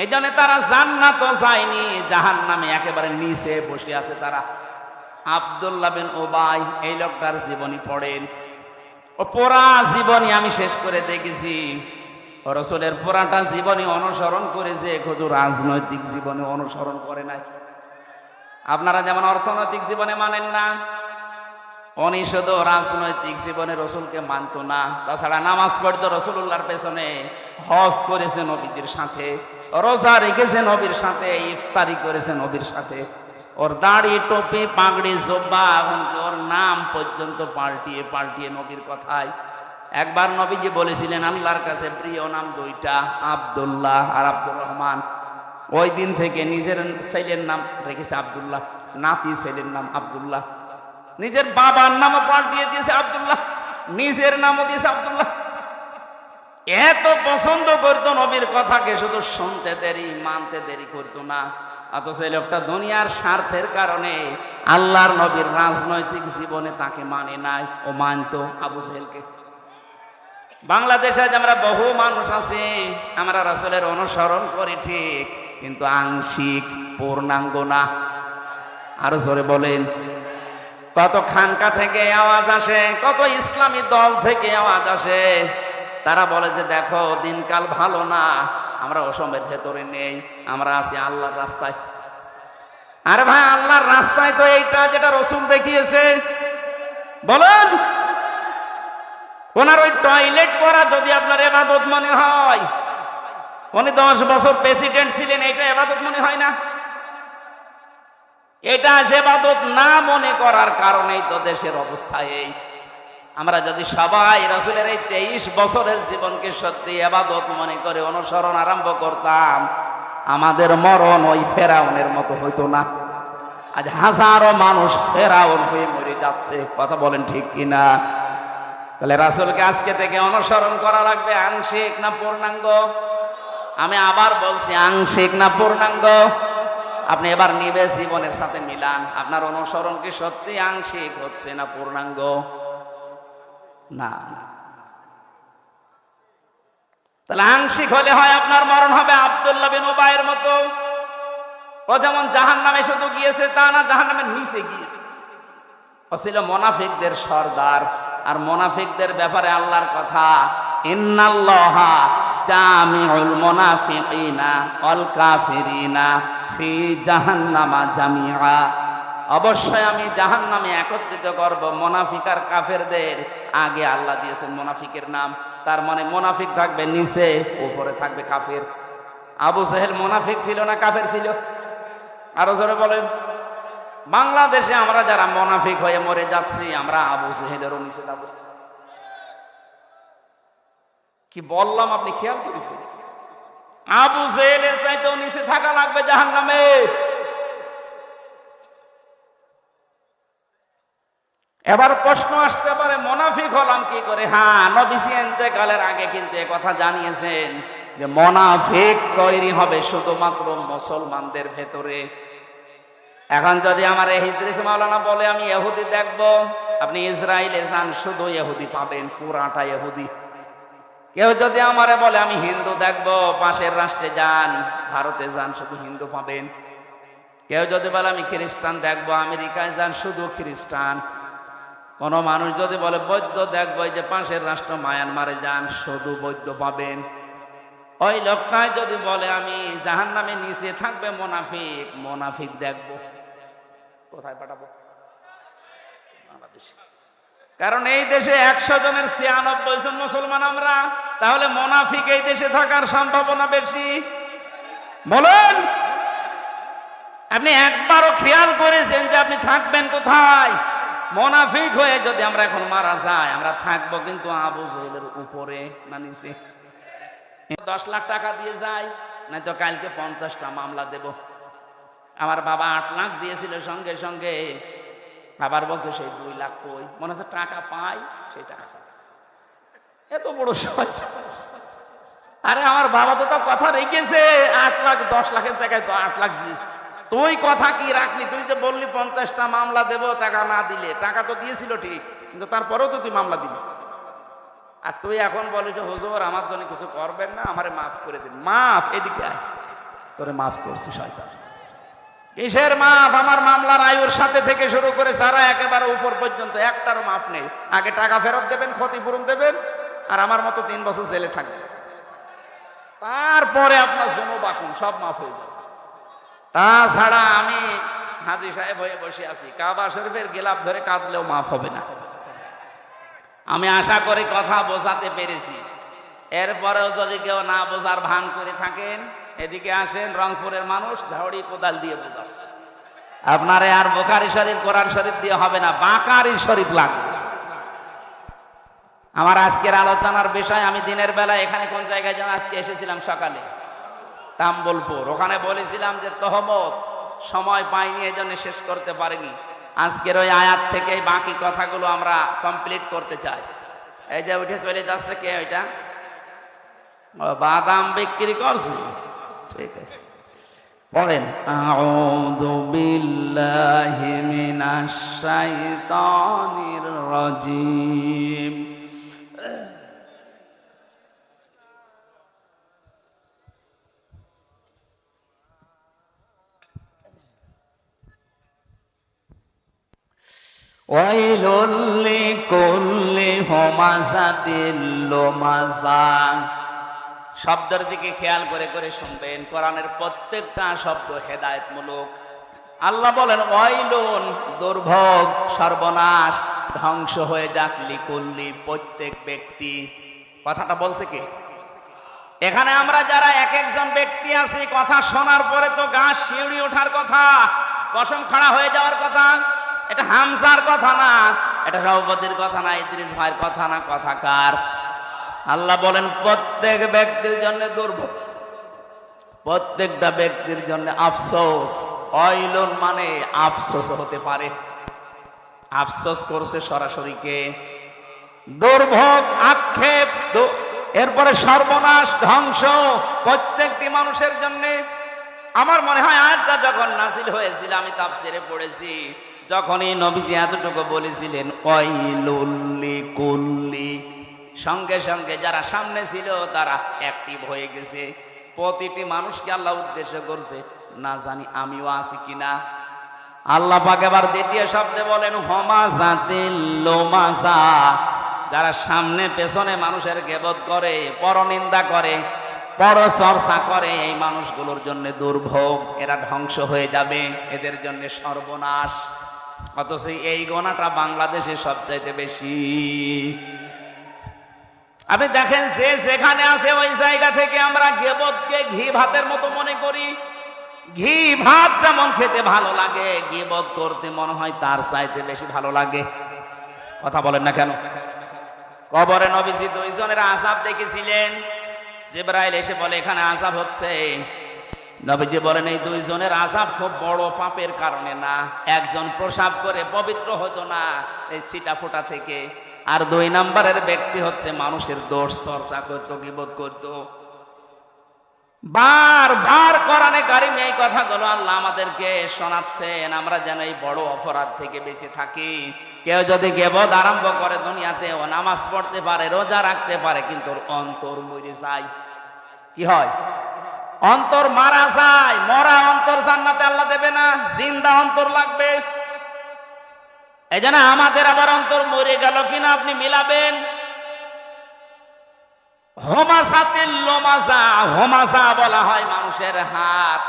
এই জন্য তারা জান্নাতও যায়নি, জাহান্নামে একেবারে নিচে বসে আছে তারা। আব্দুল্লাহ বিন উবাই, এই লোকটার জীবনী পড়েন, ও পুরা জীবনী আমি শেষ করে দেখেছি। রাসূলের পুরাটা জীবনী অনুসরণ করেছে, শুধু রাজনৈতিক জীবনে অনুসরণ করে নাই। আপনারা যেমন অর্থনৈতিক জীবনে মানেন না, উনি শুধু রাজনৈতিক জীবনে রাসূলকে মানত না। তাছাড়া নামাজ পড়তো রাসূলুল্লাহর পেছনে, হজ করেছে নবীজির সাথে, রোজা রেখেছে নবীর সাথে, ইফতারি করেছে নবীর সাথে। ওর দাড়ি টুপি পাগড়ি জুব্বা, ওর নাম পর্যন্ত পাল্টিয়ে পাল্টিয়ে নবীর কথায়। একবার নবীজি বলেছিলেন আল্লাহর কাছে প্রিয় নাম 2টা, আব্দুল্লাহ আর আব্দুর রহমান। ওই দিন থেকে নিজের ছেলের নাম রেখেছে আব্দুল্লাহ, নাতি ছেলের নাম আব্দুল্লাহ, নিজের বাবার নামও পাল্টিয়ে দিয়েছে আব্দুল্লাহ, নিজের নামও দিয়েছে আব্দুল্লাহ। এত পছন্দ করতো নবীর কথাকে, শুধু শুনতে দেরি মানতে দেরি করতো না। অথচ এই লোকটা দুনিয়ার স্বার্থের কারণে আল্লাহর নবীর রাজনৈতিক জীবনে তাকে মানে নাই, ও মানতো আবু জেহেলকে। বাংলাদেশে আমরা বহু মানুষ আছি, আমরা রাসূলের অনুসরণ করি ঠিক, কিন্তু আংশিক, পূর্ণাঙ্গ না। আরো জোরে বলেন। কত খানকা থেকে আওয়াজ আসে, কত ইসলামী দল থেকে আওয়াজ আসে, তারা বলে যে দেখো দিনকাল ভালো না, আমরা অসমের ভেতরে নেই, আমরা আছি আল্লাহর রাস্তায়। আরে ভাই, আল্লাহর রাস্তায় তো এইটা যেটা রাসূল দেখিয়েছে। বলেন, ওনার ওই টয়লেট করা যদি আপনার ইবাদত মনে হয়, উনি 10 বছর প্রেসিডেন্ট ছিলেন, এটা ইবাদত মনে হয় না? এটা ইবাদত না মনে করার কারণেই তো দেশের অবস্থা এই। আমরা যদি সবাই রাসূলের এই 23 বছরের জীবনকে সত্যি ইবাদত মনে করে অনুসরণ আরম্ভ করতাম, আমাদের মরণ ওই ফেরাউনের মতো হইতো না। আজ হাজারো মানুষ ফেরাউন হয়ে মরে যাচ্ছে, কথা বলেন ঠিক কিনা? তাহলে রাসূলকে আজকে থেকে অনুসরণ করা লাগবে, আংশিক না পূর্ণাঙ্গ? আমি আবার বলছি, আংশিক না পূর্ণাঙ্গ? আপনি এবার নিবে জীবনের সাথে মিলান, আপনার অনুসরণ কি সত্যি আংশিক হচ্ছে না পূর্ণাঙ্গ? না। তাহলে আংশিক হলে হয় আপনার মরণ হবে আব্দুল্লাহ বিন উবাইয়ের মতো। ও যেমন জাহান্নামে শুধু গিয়েছে তা না, জাহান্নামের নিচে গিয়েছে। ও ছিল মুনাফিকদের সর্দার। আর মুনাফিকদের ব্যাপারে আল্লাহর কথা, ইন্নাল্লাহা জামিউল মুনাফিকিনা ওয়াল কাফিরিনা ফি জাহান্নামা জামিআ। অবশ্যই আমি জাহান্নামে একত্রিত করব মুনাফিক আর কাফেরদের। আগে আল্লাহ দিয়েছেন মুনাফিকের নাম, তার মানে মুনাফিক থাকবে নিচে, উপরে থাকবে কাফের। আবু জেহেল মুনাফিক ছিল না কাফের ছিল? আরো জোরে বলেন। বাংলাদেশে আমরা যারা মুনাফিক হয়ে মরে যাচ্ছি, আমরা আবু জেহেলেরও নিচে যাব। কি বললাম আপনি খেয়াল করেছেন? আবু জেহেলের চাইতেও নিচে থাকা লাগবে জাহান্নামে। এবার প্রশ্ন আসতে পারে, মুনাফিক হলাম কি করে? হ্যাঁ, নবীজি ইন্তেকালের আগে কিন্তু এই কথা জানিয়েছেন যে মুনাফিক তৈরি হবে শুধুমাত্র মুসলমানদের ভেতরে। এখন যদি আমার ইদ্রিস মাওলানা বলে আমি ইহুদি দেখব, আপনি ইসরায়েলে যান, শুধু ইহুদি পাবেন, পুরাটা ইহুদি। কেউ যদি আমারে বলে আমি হিন্দু দেখব, পাশের রাষ্ট্রে যান, ভারতে যান, শুধু হিন্দু পাবেন। কেউ যদি বলে আমি খ্রিস্টান দেখব, আমেরিকায় যান, শুধু খ্রিস্টান। কোন মানুষ যদি বলে বৈদ্য দেখবো, এই যে পাশের রাষ্ট্র মায়ানমারে যান, শুধু বৈদ্য পাবেন। ওই লোকটাই যদি বলে আমি জাহান্নামে নিচে থাকবে মোনাফিক, মোনাফিক দেখবো, কোথায় পাঠাবো? বাংলাদেশে। কারণ এই দেশে 100 জনের 96 জন মুসলমান আমরা, তাহলে মোনাফিক এই দেশে থাকার সম্ভাবনা বেশি। বলেন, আপনি একবারও খেয়াল করেছেন যে আপনি থাকবেন কোথায়? মোনাফিক হয়ে যদি আমরা এখন মারা যাই, আমরা থাকবো কিন্তু আবু জেহেলের উপরে না নিচে? 10 লাখ টাকা দিয়ে যাই, না তো কালকে 50টা মামলা দেব। আমার বাবা 8 লাখ দিয়েছিল, সঙ্গে সঙ্গে আবার বলছে সেই 2 লাখ কই, মনে হচ্ছে টাকা পাই, সেই টাকা খাচ্ছে। এত বড় শয়তান! আরে আমার বাবা তো কথা রেখেছে, 8 লাখ 10 লাখের জায়গায় তো 8 লাখ দিয়েছে। তুই কথা কি রাখলি? তুই যে বললি 50টা মামলা দেব, টাকা না দিলে। টাকা তো দিয়েছিল ঠিক, কিন্তু তারপরেও তো তুই মামলা দিবি। আর তুই এখন বলিস হুজুর আমার জন্য কিছু করবেন না, আমারে মাফ করে দিন। মাফ? এদিকে আয়, তোরে মাফ করছি শয়তান। কিসের মাফ? আমার মামলার আয়ুর সাথে থেকে শুরু করে যারা একেবারে উপর পর্যন্ত একটারও মাফ নেই। আগে টাকা ফেরত দেবেন, ক্ষতিপূরণ দেবেন, আর আমার মতো 3 বছর জেলে থাকবে, তারপরে আপনার জনবাকুন সব মাফ হয়ে যাবে। তাছাড়া আমি হাজী সাহেব হয়ে বসে আছি, কাবা শরীফের গিলাফ ধরে কাঁদলেও মাফ হবে না। আমি আশা করি কথা বোঝাতে পেরেছি। এরপরেও যদি কেউ না বোঝার ভান করে থাকেন, এদিকে আসেন, রংপুরের মানুষ ঝাড়ি কোদাল দিয়ে বোঝাচ্ছে। আপনারে আর বুখারী শরীফ কোরআন শরীফ দিয়ে হবে না, বাকারি শরীফ লাগবে। আমার আজকের আলোচনার বিষয়, আমি দিনের বেলা এখানে কোন জায়গায় যেন আজকে এসেছিলাম সকালে, তাম্বলপুর, ওখানে বলেছিলাম যে তহমত সময় পাইনি, এই জন্য শেষ করতে পারিনি। আজকের ওই আয়াত থেকে বাকি কথাগুলো আমরা কমপ্লিট করতে চাই। এই যে উঠে চলে যাচ্ছে কে? ওইটা বাদাম বিক্রি করছে, ঠিক আছে, পড়েন। আউযু বিল্লাহি মিনাশ শাইতানির রাজিম। ওয়াইলুল লিকুল্লি হুমাযাতিল লুমাযা। শব্দের দিকে খেয়াল করে করে শুনবেন, কোরআনের প্রত্যেকটা শব্দ হেদায়েতমূলক। আল্লাহ বলেন ওয়াইলুন, দুর্ভোগ, সর্বনাশ, ধ্বংস হয়ে যাক, লিকুল্লি, প্রত্যেক ব্যক্তি। কথাটা বলছে কি? এখানে আমরা যারা এক একজন ব্যক্তি আছি, কথা শোনার পরে তো গা শিউরে ওঠার কথা, কসম খাড়া হয়ে যাওয়ার কথা। এটা হামজার কথা না, এটা সভাপতির কথা না, ইদ্রিস ভাইয়ের কথা না। কথা কার? আল্লাহ বলেন প্রত্যেক ব্যক্তির জন্য দুর্ভোগ, প্রত্যেকটা ব্যক্তির জন্য আফসোস। ওয়াইলুন মানে আফসোস হতে পারে। আফসোস করছে সরাসরি কে? দুর্ভোগ, আক্ষেপ, এরপরে সর্বনাশ, ধ্বংস প্রত্যেকটি মানুষের জন্য। আমার মনে হয় আয়াতটা যখন নাযিল হয়েছিল, আমি তাফসীরে পড়েছি, যখনই নবীজি এতটুকু বলেছিলেন ওয়াইলুল লিকুল্লি, সঙ্গে সঙ্গে যারা সামনে ছিল তারা অ্যাক্টিভ হয়ে গেছে। প্রতিটি মানুষকে আল্লাহ উদ্দেশ্য করছে, না জানি আমিও আছি কিনা। আল্লাহ পাক এবার দ্বিতীয় শব্দে বলেন হুমাযাতিল লুমাযা, যারা সামনে পেছনে মানুষের গীবত করে, পরনিন্দা করে, পরচর্চা করে, এই মানুষগুলোর জন্য দুর্ভোগ, এরা ধ্বংস হয়ে যাবে, এদের জন্য সর্বনাশ। অথচ এই গোনাটা বাংলাদেশে সবচাইতে বেশি। আপনি দেখেন, যে যেখানে আছে ওই জায়গা থেকে আমরা গীবতকে ঘি ভাতের মতো মনে করি। ঘি ভাত যেমন খেতে ভালো লাগে, গীবত করতে মনে হয় তার চাইতে বেশি ভালো লাগে। কথা বলেন না কেন? কবরে নবীজি 2 জনের আযাব দেখেছিলেন। জিবরাইল এসে বলে এখানে আযাব হচ্ছে। নবীজি বলেন এই 2 জনের আযাব খুব বড় পাপের কারণে না, একজন প্রসাব করে পবিত্র হতো না এই ছিটা ফোঁটা থেকে, আর 2 নম্বরের ব্যক্তি হচ্ছে মানুষের দোষ চর্চা করত, গীবত করত। বারবার কোরআনে কারিমে এই কথাগুলো আল্লাহ আমাদেরকে শোনাচ্ছেন, আমরা যেন এই বড় অপরাধ থেকে বেঁচে থাকি। কেউ যদি গীবত আরম্ভ করে, দুনিয়াতে ও নামাজ পড়তে পারে, রোজা রাখতে পারে, কিন্তু অন্তর মরে যায়। কি হয়? অন্তর মারা যায়। মরা অন্তর জান্নাতে আল্লাহ দেবে না, জিন্দা অন্তর লাগবে। এই জন্য আমাদের আবার অন্তর মরে গেল কিনা আপনি মিলাবেন। হোমাসাতিল লোমাজা, হোমাজা বলা হয় মানুষের হাত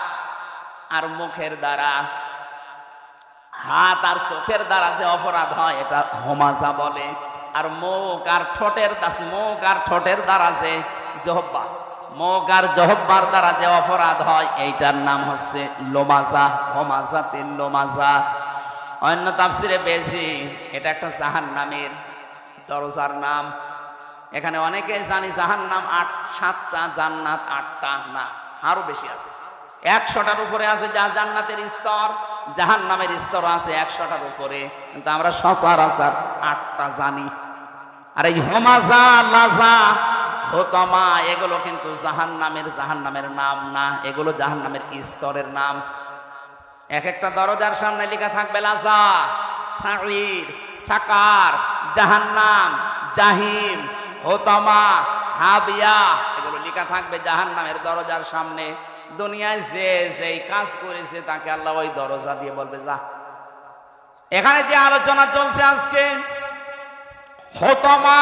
আর মুখের দ্বারা, হাত আর চোখের দ্বারা যে অপরাধ হয় এটা হোমাজা বলে। আর মুখ আর ঠোঁটের দ্বারা যে জহব্বা, মুখ আর জহব্বার দ্বারা যে অপরাধ হয় এইটার নাম হচ্ছে লোমাজা, হোমাজাতিল লোমাজা। অন্য তাফসিরে পেয়েছি এটা একটা জাহান্নামের দরজার নাম। এখানে অনেকে জানি জাহান্নাম 7টা, জান্নাত 8টা, না আরো বেশি আছে, 100টার উপরে আছে যা জান্নাতের স্তর, জাহান্নামের স্তর আছে 100টার উপরে, কিন্তু আমরা সচরাচর 8টা জানি। আর এই হোমাজা, লাজা, হোতমা এগুলো কিন্তু জাহান্নামের নাম না, এগুলো জাহান্নামের স্তরের নাম। এক একটা দরজার সামনে লেখা থাকবে লাজা, সাঈর, সাকার, জাহান্নাম, জাহিম, হোতমা, হাবিয়া, এগুলো লেখা থাকবে জাহান্নামের দরজার সামনে। দুনিয়ায় যে যেই কাজ করেছে তাকে আল্লাহ ওই দরজা দিয়ে বলবে যা। এখানে যে আলোচনা চলছে আজকে হোতমা,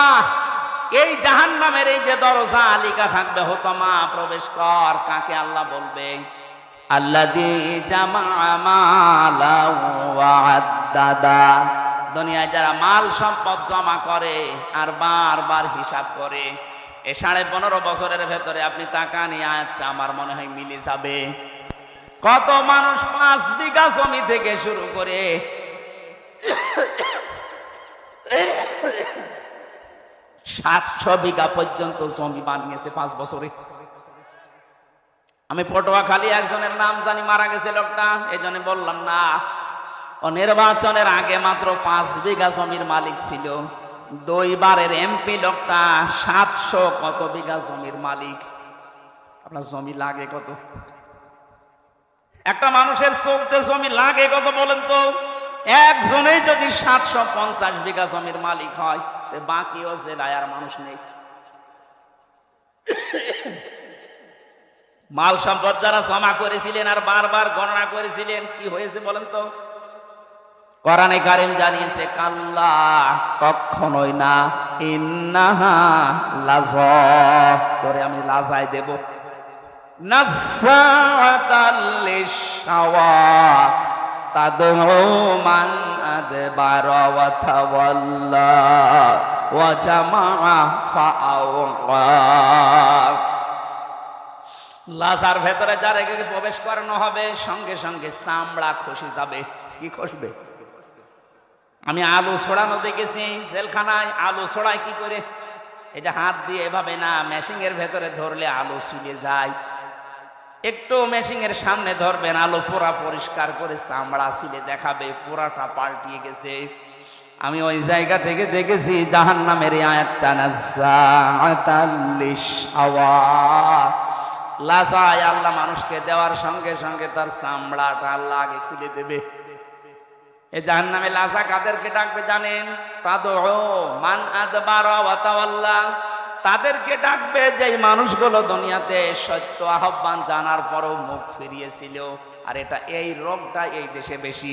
এই জাহান্নামের এই যে দরজা লেখা থাকবে হোতমা, প্রবেশ কর, কাকে আল্লাহ বলবে? আল্লাযী জামাআ মালান ওয়া আদ্দাদা। দুনিয়ায় যারা মাল সম্পদ জমা করে আর বারবার হিসাব করে, এই 15.5 বছরের ভেতরে আপনি টাকা নিয়ে আয়াতটা আমার মনে হয় মিলে যাবে। কত মানুষ 5 বিঘা জমি থেকে শুরু করে 700 বিঘা পর্যন্ত জমি বানিয়েছে 5 বছরে। আমি পটুয়াখালী একজনের নাম জানি, মারা গেছে লোকটা, এই জন্য বললাম না। ও নির্বাচনের আগে মাত্র 5 বিঘা জমির মালিক ছিল। 2 বারের এমপি লোকটা 700 কত বিঘা জমির মালিক। আপনার জমি লাগে কত? একটা মানুষের চলতে জমি লাগে কত বলেন তো? একজনেই যদি 750 বিঘা জমির মালিক হয়, বাকিও জেলায় আর মানুষ নেই। মাল সম্পদ যারা জমা করেছিলেন আর বারবার গণনা করেছিলেন, কি হয়েছে বলেন তো? কোরআনে কারীম জানিয়েছে কাল্লা, কখনোই না, ইন্নাহা লাযা, করে আমি লাজায় দেব। নাযাআতাল লিশাওয়া তাদউ মান আদবারা ওয়া তাওয়াল্লা ওয়া জামাআ ফাআওয়া। লাজার ভেতরে যারা প্রবেশ করানো হবে সঙ্গে সঙ্গে চামড়া খসে যাবে। কি খসবে? আমি আলু ছড়ানো দেখেছি জেলখানায়। আলু ছড়ায় কি করে? এটা হাত দিয়ে এভাবে না, মেশিনের ভেতরে ধরলে আলু ছিঁড়ে যায়। একটু মেশিনের সামনে ধরবেন, আলু পুরা পরিষ্কার করে চামড়া ছিলে দেখাবে পুরাটা পাল্টিয়ে গেছে। আমি ওই জায়গা থেকে দেখেছি জাহান্নামের এই আয়াতটা, নাযাআতাল লিশাওয়া, লাজায় আল্লাহ মানুষকে দেওয়ার সঙ্গে সঙ্গে তার চামড়াটা আল্লাহ আগে খুলে দেবে। এই জাহান্নামে লাজা কাদেরকে ডাকবে জানেন? তাদউ মান আদবারা ওয়া তাওয়াল্লা, তাদেরকে ডাকবে যেই মানুষগুলো দুনিয়াতে সত্য আহ্বান জানার পরও মুখ ফিরিয়েছিল। আর এই রোগটা এই দেশে বেশি,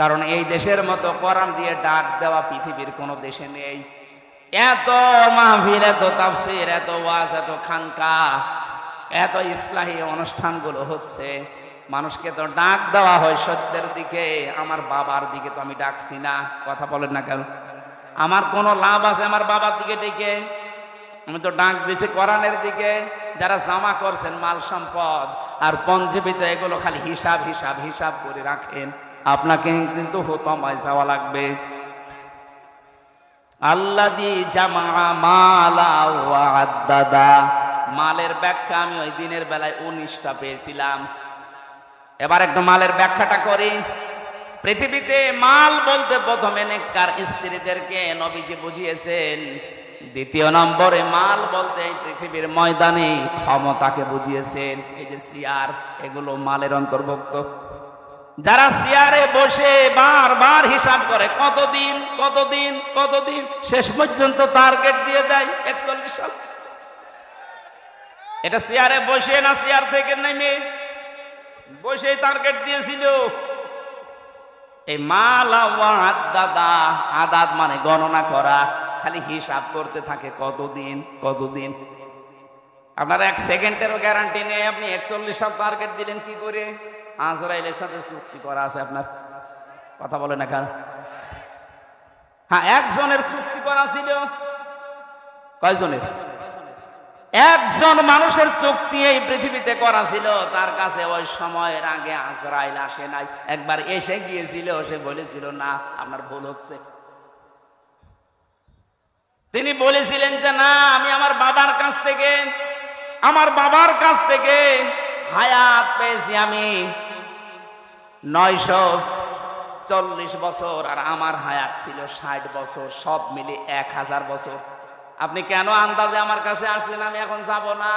কারণ এই দেশের মতো কোরআন দিয়ে ডাক দেওয়া পৃথিবীর কোনো দেশে নেই। এত মাহফিল, এত তাফসীর, এত ওয়াজ, এত খানকা, এত ইসলাহী অনুষ্ঠানগুলো হচ্ছে, মানুষকে তো ডাক দেওয়া হয় সত্যের দিকে। আমার বাবার দিকে তো আমি ডাকছি না, কথা বলেন না কেন? আমার কোনো লাভ আছে আমার বাবার দিকে ডেকে? আমি তো ডাক দিয়েছি কোরআনের দিকে। যারা জমা করছেন মাল সম্পদ আর পঞ্জীবিত, এগুলো খালি হিসাব হিসাব হিসাব করে রাখেন, আপনাকে কিন্তু হোতমায় যাওয়া লাগবে। আল্লাযী জামা মালা ওয়া আদ্দাদা, মালের ব্যাখ্যা আমি ওই দিনের বেলায় 19টা পেয়েছিলাম। এবার একটু মালের ব্যাখ্যাটা করি। পৃথিবীতে মাল বলতে প্রথমে নেককার স্ত্রীদেরকে নবীজি বুঝিয়েছেন। দ্বিতীয় নম্বরে মাল বলতে পৃথিবীর ময়দানে ক্ষমতাকে বুঝিয়েছেন। এই যে চেয়ার, এগুলো মালের অন্তর্ভুক্ত। যারা চেয়ারে বসে বারবার হিসাব করে কতদিন কতদিন কতদিন, শেষ পর্যন্ত টার্গেট দিয়ে দেয় 41 সাল। এটা চেয়ারে বসে না চেয়ার থেকে নেমে বসে টার্গেট দিয়েছিল। এই মালা ওয়াদাদা, আদাদ মানে গণনা করা, খালি হিসাব করতে থাকে কতদিন কতদিন। আপনার 1 সেকেন্ডেরও গ্যারান্টি নেই। আপনি 41 সাল টার্গেট দিলেন কি করে? আজরাইলের সাথে চুক্তি করা আছে আপনার, কথা বলে না কেন? হ্যাঁ, একজনের চুক্তি করা ছিল। কয়জনের? একজন মানুষের চুক্তি এই পৃথিবীতে করা ছিল, তার কাছে ওই সময়ের আগে আজরাইল আসে নাই। একবার এসে গিয়েছিল, সে বলেছিল না আপনার ভুল হচ্ছে। তিনি বলেছিলেন যে না, আমি আমার বাবার কাছ থেকে হায়াত পেয়েছি আমি 940 বছর, আর আমার হায়াত ছিল 60 বছর, সব মিলে 1000 বছর। আপনি কেন আন্দাজে আমার কাছে আসলেন? আমি এখন যাব না।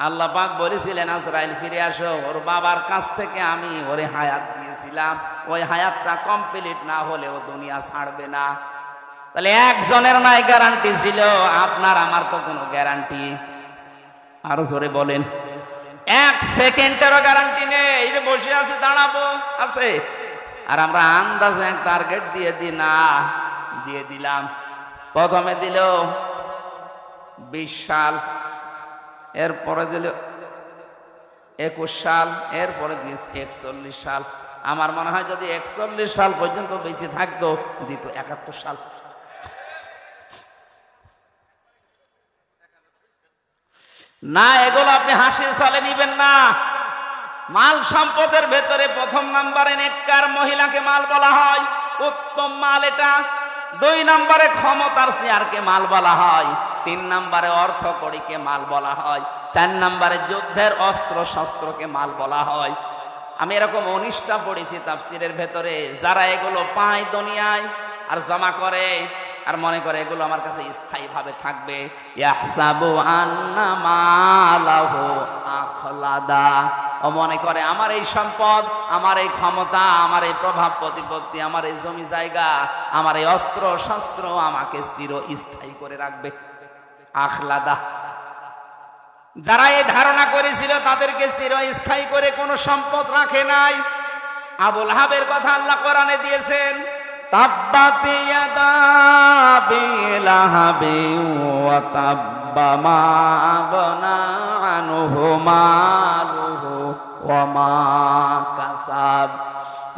আল্লাহ পাক বলেছিলেন আজরাইল ফিরে আসো, ওর বাবার কাছ থেকে আমি ওরে হায়াত দিয়েছিলাম, ওই হায়াতটা কমপ্লিট না হলে ও দুনিয়া ছাড়বে না। তাহলে একজনের নাই গ্যারান্টি ছিল, আপনার আমার তো কোনো গ্যারান্টি। আরো জোরে বলেন। 1 সেকেন্ডেরও গ্যারান্টি নেই। এই যে বসে আছে, দাঁড়াবো আছে, আর আমরা আন্দাজে এক টার্গেট দিয়ে দিলাম। প্রথমে দিল 20 সাল, এরপরে দিল 21 সাল, এরপরে দিয়েছে 41 সাল। আমার মনে হয় যদি 41 সাল পর্যন্ত বেঁচে থাকতো, দিত 71 সাল। না, এগুলো আপনি হাসির ছলে নিবেন না। মাল সম্পদের ভেতরে প্রথম নাম্বারে নেককার মহিলাকে মাল বলা হয়, উত্তম মাল এটা। 2 নম্বরে ক্ষমতার চেয়ারকে মাল বলা হয়। 3 নম্বরে অর্থ কড়িকে মাল বলা হয়। 4 নম্বরে যুদ্ধের অস্ত্র শস্ত্রকে মাল বলা হয়। আমি এরকম 19টা পড়েছি তাফসিরের ভেতরে। যারা এগুলো পায় দুনিয়ায় আর জমা করে আর মনে করে এগুলো আমার কাছে স্থায়ী ভাবে থাকবে, ইয়াহসাবু আন্না মালাহু আখলাদা, ও মনে করে আমার এই সম্পদ, আমার এই ক্ষমতা, আমার এই প্রভাব প্রতিপত্তি, আমার এই জমি জায়গা, আমার এই অস্ত্র শস্ত্র আমাকে চিরস্থায়ী করে রাখবে। আখলাদা। যারা এই ধারণা করেছিল তাদেরকে চিরস্থায়ী করে কোনো সম্পদ রাখে নাই। আবুল আহাবের কথা আল্লাহ কোরআনে দিয়েছেন, তাব্বাত ইয়াদা আবি লাহাবিন ওয়া তাব্বা মা আগনা আনহু মালুহু ওয়া মা কাসাব।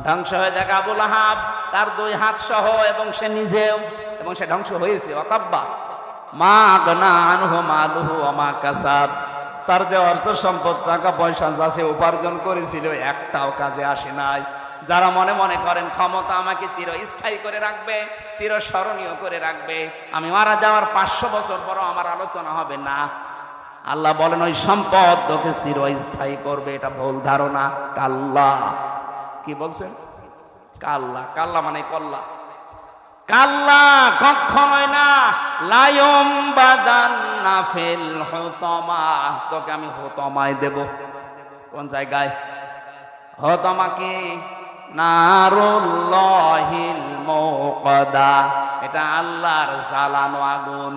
ধ্বংস হয়ে যাক আবুল আহাব, তার 2 হাত সহ, এবং সে নিজেও, এবং সে ধ্বংস হয়েছে। ওয়া তাব্বা মা আগনা আনহু মালুহু ওয়া মা কাসাব। তার যে অর্থ সম্পদ, টাকা পয়সা যা সে উপার্জন করেছিল, একটাও কাজে আসে নাই। যারা মনে মনে করেন ক্ষমতা আমাকে চিরস্থায়ী করে রাখবে, চিরস্মরণীয় করে রাখবে, আমি মারা যাওয়ার 500 বছর পরও আমার আলোচনা হবে না, আল্লাহ বলেন ওই সম্পদ তোকে চিরস্থায়ী করবে। এটা ভুল ধারণা। কাল্লা, কি বলছেন? কাল্লা। কাল্লা মানে কল্লা। কাল্লা, কখনোই না। লায়ম বাদান্না ফিল হুতামা, তোকে আমি হুতামায় দেব। কোন জায়গায়? হুতামা কি? নারুল্লাহিল মুকাদা, এটা আল্লাহর জ্বালানো আগুন।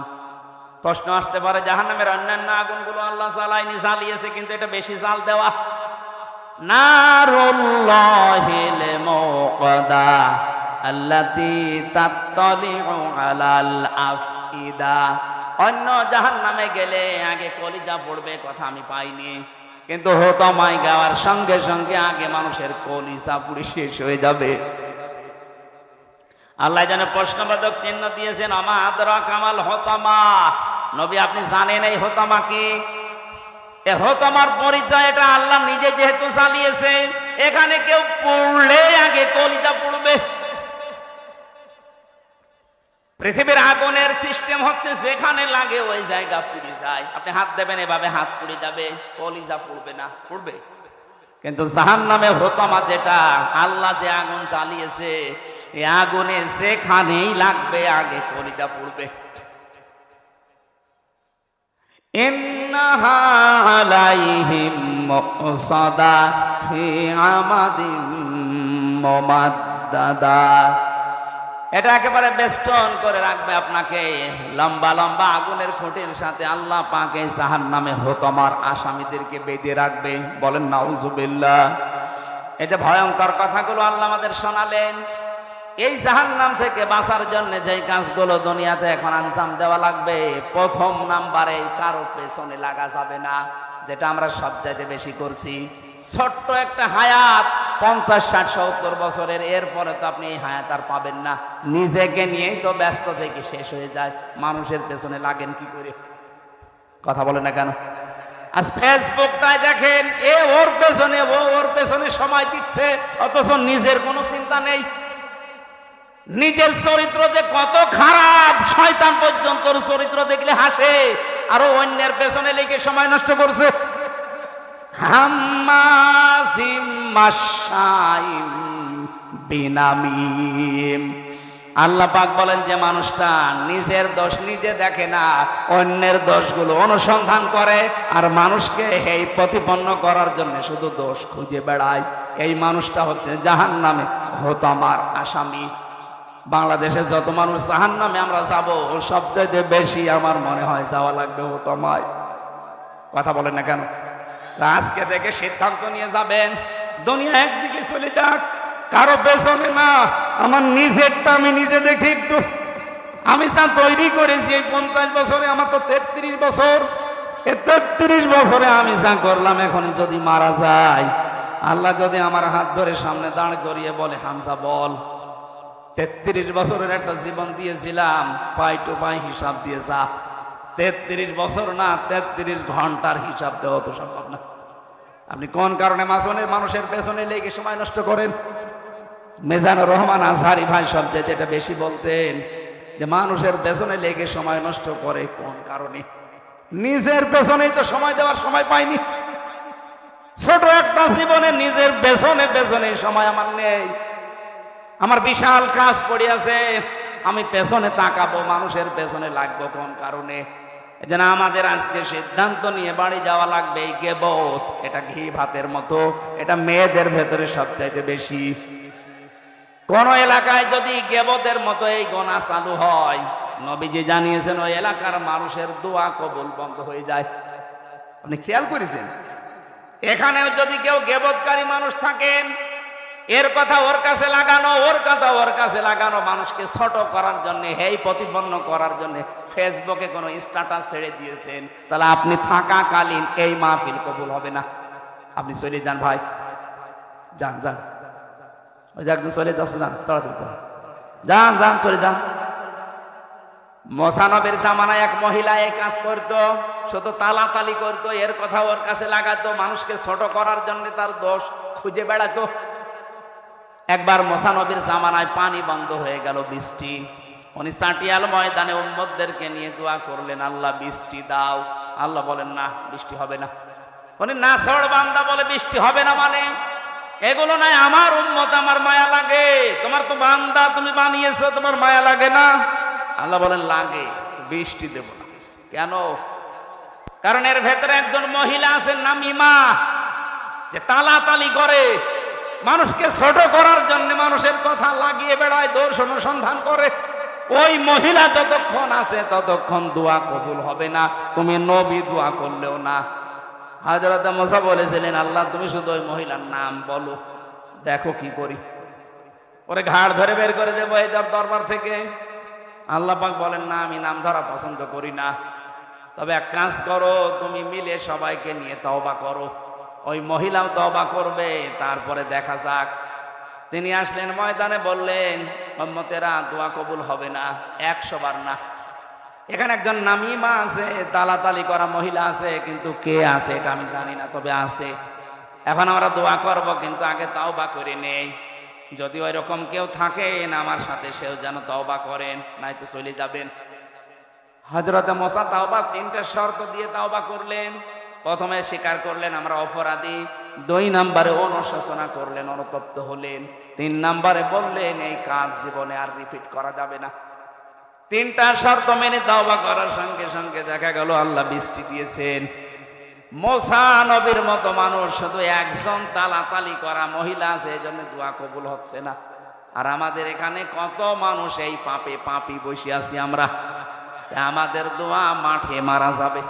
প্রশ্ন আসতে পারে জাহান্নামের অন্যান্য আগুনগুলো আল্লাহ জ্বালায়নি, জ্বালিয়েছে, কিন্তু এটা বেশি জাল দেওয়া। নারুল্লাহিল মুকাদা আল্লাতী তাত্তালিউ আলাল আফইদা। অন্য জাহান্নামে গেলে আগে কলিজা পড়বে, কথা আমি পাইনি, কিন্তু হুতামায় গাওয়ার সঙ্গে সঙ্গে আগে মানুষের কলিজা পুড়ে শেষ হয়ে যাবে। আল্লাহ যেন প্রশ্নবোধক চিহ্ন দিয়েছেন, আমা আদরাকা মাল হুতামা। নবী আপনি জানেন এই হুতামা কি? এই হুতামার পরিচয় এটা আল্লাহ নিজে যেহেতু চালিয়েছে, এখানে কেউ পড়লে আগে কলিজা পুড়বে। পৃথিবীর আগুনের সিস্টেম হচ্ছে যেখানে লাগে ওই জায়গা পুড়ে যায়। আপনি হাত দেবেন, এভাবে হাত পুড়ে যাবে, কলিজা পুড়বে না? পুড়বে। কিন্তু জাহান্নামে হুতামা যেটা, আল্লাহ যে আগুন জ্বালিয়েছে, এই আগুনে যেখানেই লাগবে আগে কলিজা পুড়বে। ইন্নাহা আলাইহিম মুসাদা ফি আমাদিন মুমাদ্দাদা, এটা একেবারে বেষ্টন করে রাখবে আপনাকে লম্বা লম্বা আগুনের খুঁটির সাথে। আল্লাহ পাকে জাহান্নামে হুতামার আসামিদেরকে বেঁধে রাখবে। বলেন নাউজুবিল্লাহ। এই যে ভয়ঙ্কর কথাগুলো আল্লাহ আমাদের শোনালেন, এই জাহান্নাম থেকে বাঁচার জন্য যে কাজগুলো দুনিয়াতে এখন আঞ্জাম দেওয়া লাগবে, প্রথম নাম্বারে কারো পেছনে লাগা যাবে না, যেটা আমরা সবচাইতে বেশি করছি। ছোট্ট একটা হায়াত 50, 60, 70 বছরের, এরপরে তো আপনি এই হায়াত আর পাবেন না। নিজেকে নিয়েই তো ব্যস্ত থেকে শেষ হয়ে যায়, মানুষের পেছনে লাগেন কি করে? কথা বলে না কেন? আজ ফেসবুকটায় দেখেন, এ ওর পেছনে, ও ওর পেছনে সময় দিচ্ছে, অথচ নিজের কোনো চিন্তা নেই। নিজের চরিত্র যে কত খারাপ, শয়তান পর্যন্ত চরিত্র দেখলে হাসে, আরো অন্যের পেছনে লেগে সময় নষ্ট করছে। হাম্মাজিম মাশাইম বিনামিম। আল্লাহ পাক বলেন যে মানুষটা নিজের দোষ নিজে দেখে না, অন্যের দোষগুলো অনুসন্ধান করে, আর মানুষকে এই প্রতিপন্ন করার জন্য শুধু দোষ খুঁজে বেড়ায়, এই মানুষটা হচ্ছে জাহান্নামে হতমার আসামি। বাংলাদেশে যত মানুষ জাহান্নামে আমরা যাব, সবচেয়ে বেশি আমার মনে হয় যাওয়া লাগবে হতমায়। কথা বলেন না কেন? আজকে থেকে সিদ্ধান্ত নিয়ে যাবেন, দুনিয়া একদিকে চলে যাক, কারো পেছনে না, আমার নিজেরটা আমি নিজে দেখি একটু। আমি যা তৈরি করেছি এই 50 বছরে, আমার তো 33 বছর, এই 33 বছরে আমি যা করলাম, এখনই যদি মারা যায়, আল্লাহ যদি আমার হাত ধরে সামনে দাঁড় করিয়ে বলে, হামজা বল, 33 বছরের একটা জীবন দিয়েছিলাম, পাই টু পাই হিসাব দিয়ে যা। 33 বছর না, 33 ঘন্টার হিসাব দেওয়া তো সম্ভব না। আপনি কোন কারণে মানুষের পেছনে লেগে সময় নষ্ট করেন? মিজানুর রহমান আজহারি ভাই সবচেয়ে যেটা বেশি বলতেন, যে মানুষের পেছনে লেগে সময় নষ্ট করে কোন কারণে? নিজের পেছনেই তো সময় দেওয়ার সময় পাইনি। ছোট একটা জীবনে নিজের পেছনে সময় আমার নেই। আমার বিশাল কাজ পড়ে আছে, আমি পেছনে তাকাবো, মানুষের পেছনে লাগবো কোন কারণে? এজন্য আমাদের আজকে সিদ্ধান্ত নিয়ে বাড়ি যাওয়া লাগবে। এই গীবত, এটা ঘি ভাতের মতো, এটা মেয়েদের ভেতরে সবচাইতে বেশি। কোন এলাকায় যদি গীবতের মতো এই গোনা চালু হয়, নবীজি জানিয়েছেন ওই এলাকার মানুষের দোয়া কবুল বন্ধ হয়ে যায়। আপনি খেয়াল করেছেন? এখানেও যদি কেউ গীবতকারী মানুষ থাকেন, এর কথা ওর কাছে লাগানো, ওর কথা ওর কাছে লাগানো, মানুষকে ছোট করার জন্য, হেই প্রতিপন্ন করার জন্য ফেসবুকে কোনো স্ট্যাটাস ছেড়ে দিয়েছেন, তাহলে আপনি থাকাকালীন এই মাহফিল কবুল হবে না। আপনি চলে যান ভাই, যান যান, ওই যে একদম চলে যাচ্ছে, যান তাড়াতাড়ি যান, যান চলে যান। মোসানবের জামানায় এক মহিলা এই কাজ করতো, শুধু তালাতালি করতো, এর কথা ওর কাছে লাগাতো, মানুষকে ছোট করার জন্য তার দোষ খুঁজে বেড়াতো। একবার মোসানবির জামানায় পানি বন্ধ হয়ে গেল, বৃষ্টি। উনি চাটিয়াল ময়দানে উম্মতদেরকে নিয়ে দোয়া করলেন, আল্লাহ বৃষ্টি দাও। আল্লাহ বলেন না, বৃষ্টি হবে না। উনি না ছড় বান্দা বলে বৃষ্টি হবে না, মানে এগুলো নাই, আমার উম্মত, আমার মায়া লাগে। তোমার তো বান্দা, তুমি বানিয়েছো, তোমার মায়া লাগে না? আল্লাহ বলেন লাগে, বৃষ্টি দেব না। কেন? কারণ এর ভেতরে একজন মহিলা আছেন নামিমা, যে তালাতালি করে, মানুষকে ছোট করার জন্য মানুষের কথা লাগিয়ে বেড়ায়, দোষ অনুসন্ধান করে। ওই মহিলা যতক্ষণ আছে ততক্ষণ দোয়া কবুল হবে না, তুমি নবী দোয়া করলেও না। হযরত মুসা বলেছিলেন, আল্লাহ তুমি শুধু ওই মহিলার নাম বলো, দেখো কি করি। পরে ঘাড় ধরে বের করে দেবো এই দরবার থেকে। আল্লাহ পাক বলেন, না, আমি নাম ধরা পছন্দ করি না, তবে এক কাজ করো, তুমি মিলে সবাইকে নিয়ে তওবা করো। ওই মহিলাও তওবা করবে, তারপরে দেখা যাক। তিনি আসলেন ময়দানে, বললেন, উম্মতেরা দোয়া কবুল হবে না 100 বার না। এখানে একজন নামিমা আছে, তালাতালি করা মহিলা আছে, কিন্তু কে আছে এটা আমি জানি না, তবে আছে। এখন আমরা দোয়া করব, কিন্তু আগে তওবা করে নেই। যদি ওই রকম কেউ থাকেন আমার সাথে, সেও যেন তওবা করেন, নাই তো চলে যাবেন। হযরত মুসা তওবা 3টে শর্ত দিয়ে তওবা করলেন। প্রথমে স্বীকার করলেন আমরা অপরাধী, 2 নম্বরে অনুশোচনা করলেন, অনুতপ্ত হলেন, 3 নম্বরে বললেন এই কাজ জীবনে আর রিপিট করা যাবে না। 3টা শর্ত মেনে তওবা করার সঙ্গে সঙ্গে দেখা গেল আল্লাহ বৃষ্টি দিয়েছেন। মুসা নবীর মতো মানুষ, শুধু একজন তালাতালি করা মহিলা আছে, এই জন্য দোয়া কবুল হচ্ছে না। আর আমাদের এখানে কত মানুষ এই পাপে পাপি বসে আছি আমরা, আমাদের দোয়া মাঠে মারা যাবে।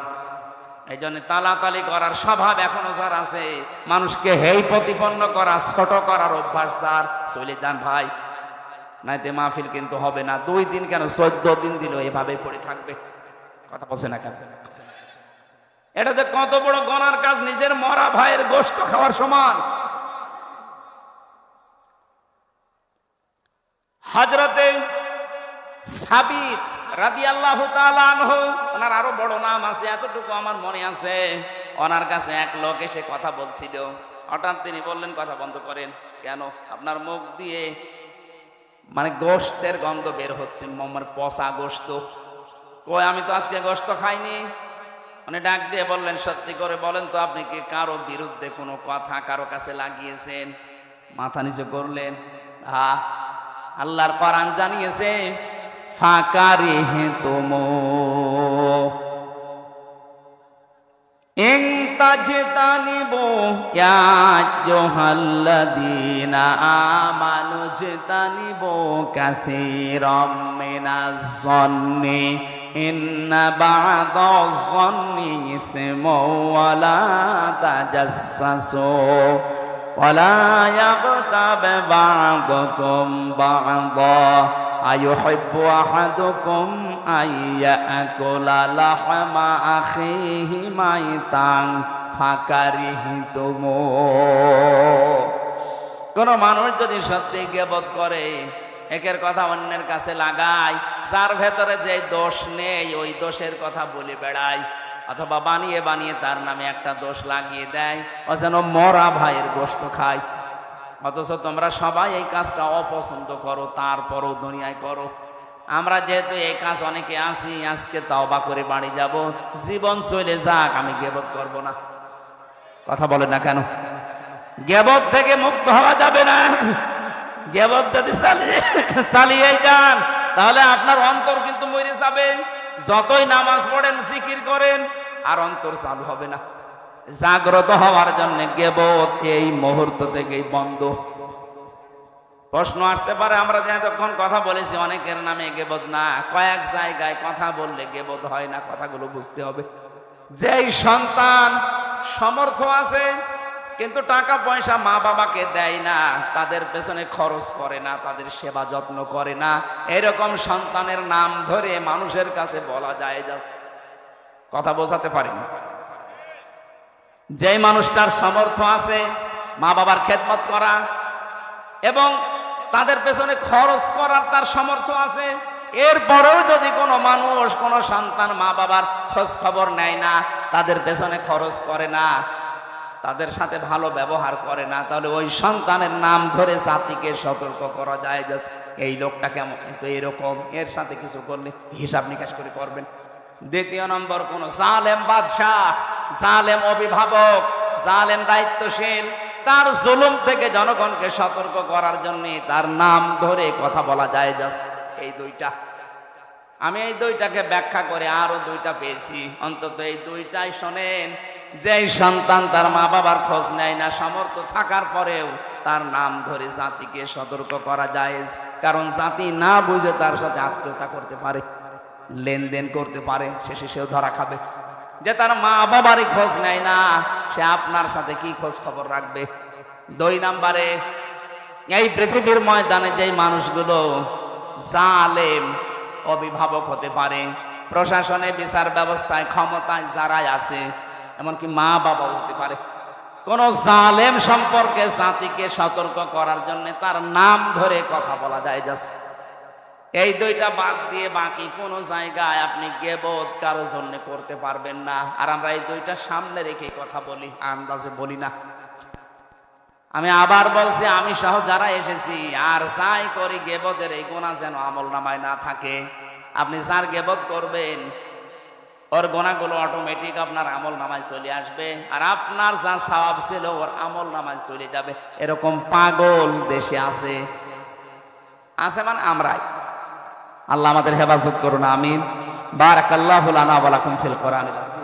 এই জন্য তালাতালি করার স্বভাব এখনো যার আছে, মানুষকে হেই প্রতিপন্ন করা, ছোট করার অভ্যাস যার, চলে যান ভাই, নাইতে মাহফিল কিন্তু হবে না। 2 দিন কেন 14 দিন দিল এভাবে পড়ে থাকবে। কথা বলছে না কেন? এটা যে কত বড় গুনার কাজ, নিজের মরা ভাইয়ের গোশত খাওয়ার সমান। হযরতে সাবিত রাদিয়াল্লাহু তাআলা আনহু, ওনার আরো বড় নাম আছে, এতটুকু আমার মনে আছে। ওনার কাছে এক লোক এসে কথা বলছিল, হঠাৎ তিনি বললেন, কথা বন্ধ করেন। কেন? আপনার মুখ দিয়ে মানে গোশতের গন্ধ বের হচ্ছে, মানে পচা গোশত। কই, আমি তো আজকে গোশত খাইনি। উনি ডাক দিয়ে বললেন, সত্যি করে বলেন তো, আপনি কি কারো বিরুদ্ধে কোনো কথা কারো কাছে লাগিয়েছেন? মাথা নিচু করলেন। হ্যাঁ, আল্লাহর কোরআন জানিয়েছে, ফাকারিহতুম ইন তাজতানিবু ইয়া আইয়ুহাল্লাযীনা আমানু জতানিবু কাসীরাম মিনাজ-যন্নি ইন্না বা'দাজ-যন্নি ইসমুন ওয়া লা তাজাসসাসু ওয়া লা ইয়াগতাব বা'দুকুম বা'দা আইয়ুহিব্বু আহাদুকুম আইয়াকুলা লাহমা আখিহি মাইতান ফাকারিহতুম। কোন মানুষ যদি সত্যি গীবত করে, একের কথা অন্যের কাছে লাগায়, যার ভেতরে যে দোষ নেই ওই দোষের কথা বলে বেড়ায়, অথবা বানিয়ে বানিয়ে তার নামে একটা দোষ লাগিয়ে দেয়, ও যেন মরা ভাইয়ের গোশত খায়। অথচ তোমরা সবাই এই কাজটা অপছন্দ করো, তারপরও দুনিয়ায় করো। আমরা যেহেতু এই কাজ অনেকে আসি, আজকে তওবা করে বাড়ি যাব, জীবন চলে যাক, আমি গীবত করব না। কথা বলে না কেন? গীবত থেকে মুক্ত হওয়া যাবে না। গীবত যদি চালিয়ে যান, তাহলে আপনার অন্তর কিন্তু মরে যাবে। যতই নামাজ পড়েন, জিকির করেন, আর অন্তর চালু হবে না। জাগ্রত হওয়ার জন্য গীবত এই মুহূর্ত থেকেই বন্ধ। প্রশ্ন আসতে পারে, আমরা যতক্ষণ কথা বলেছি অনেকের নামে গীবত না, কয়েক জায়গায় কথা বললে গীবত হয় না। কথাগুলো বুঝতে হবে। যেই সন্তান সমর্থ আছে কিন্তু টাকা পয়সা মা বাবাকে দেয় না, তাদের পেছনে খরচ করে না, তাদের সেবা যত্ন করে না, এরকম সন্তানের নাম ধরে মানুষের কাছে বলা যায় যাচ্ছে। কথা বোঝাতে পারিনি? যে মানুষটার সামর্থ্য আছে মা বাবার খেদমত করা এবং তাদের পেছনে খরচ করার তার সামর্থ্য আছে, এরপরেও যদি কোনো মানুষ, কোনো সন্তান মা বাবার খোঁজ খবর নেয় না, তাদের পেছনে খরচ করে না, তাদের সাথে ভালো ব্যবহার করে না, তাহলে ওই সন্তানের নাম ধরে জাতিকে সতর্ক করা যায় যে এই লোকটা কেমন, কিন্তু এরকম, এর সাথে কিছু করলে হিসাব নিকাশ করে করবেন। দ্বিতীয় নম্বর, কোন জালেম বাদশাহ, জালেম অভিভাবক, জালেম দায়িত্বশীল, তার জুলুম থেকে জনগণকে সতর্ক করার জন্য তার নাম ধরে কথা বলা যায় যাচ্ছে। এই দুইটা, আমি এই দুইটাকে ব্যাখ্যা করে আরো দুইটা পেয়েছি, অন্তত এই দুইটাই শোনেন। যে সন্তান তার মা বাবার খোঁজ নেয় না, সামর্থ্য থাকার পরেও তার নাম ধরে জাতিকে সতর্ক করা যায়, কারণ জাতি না বুঝে তার সাথে আত্মীয়তা করতে পারে, লেনদেন করতে পারে, শেষে সেও ধরা খাবে। যে তার মা বাবারই খোঁজ নেয় না, সে আপনার সাথে কি খোঁজ খবর রাখবে? 2 নম্বরে, এই পৃথিবীর ময়দানে যে মানুষগুলো জালেম অভিভাবক হতে পারে, প্রশাসনে, বিচার ব্যবস্থায়, ক্ষমতায় যারাই আছে, এমনকি মা বাবা হতে পারে, কোন জালেম সম্পর্কে জাতিকে সতর্ক করার জন্য তার নাম ধরে কথা বলা যায় যাচ্ছে। এই দুইটা বাদ দিয়ে বাকি কোন জায়গায় আপনি গীবত কারো জন্য করতে পারবেন না। আর আমরা এই দুইটা সামনে রেখে কথা বলি, আন্দাজে বলি না। আমি আবার বলছি, আমি সহ যারা এসেছি, আর যাই করি গীবতের এই গুনাহ যেন আমলনামায় না থাকে। আপনি যার গীবত করবেন ওর গুনাহগুলো অটোমেটিক আপনার আমলনামায় চলে আসবে, আর আপনার যা সওয়াব ছিল ওর আমলনামায় চলে যাবে। এরকম পাগল দেশে আছে, আছে মানে আমরাই। আল্লাহ আমাদের হেফাজত করুন, আমিন। বারাকাল্লাহু লানা ওয়া লাকুম ফিল কোরআনিল আযীম।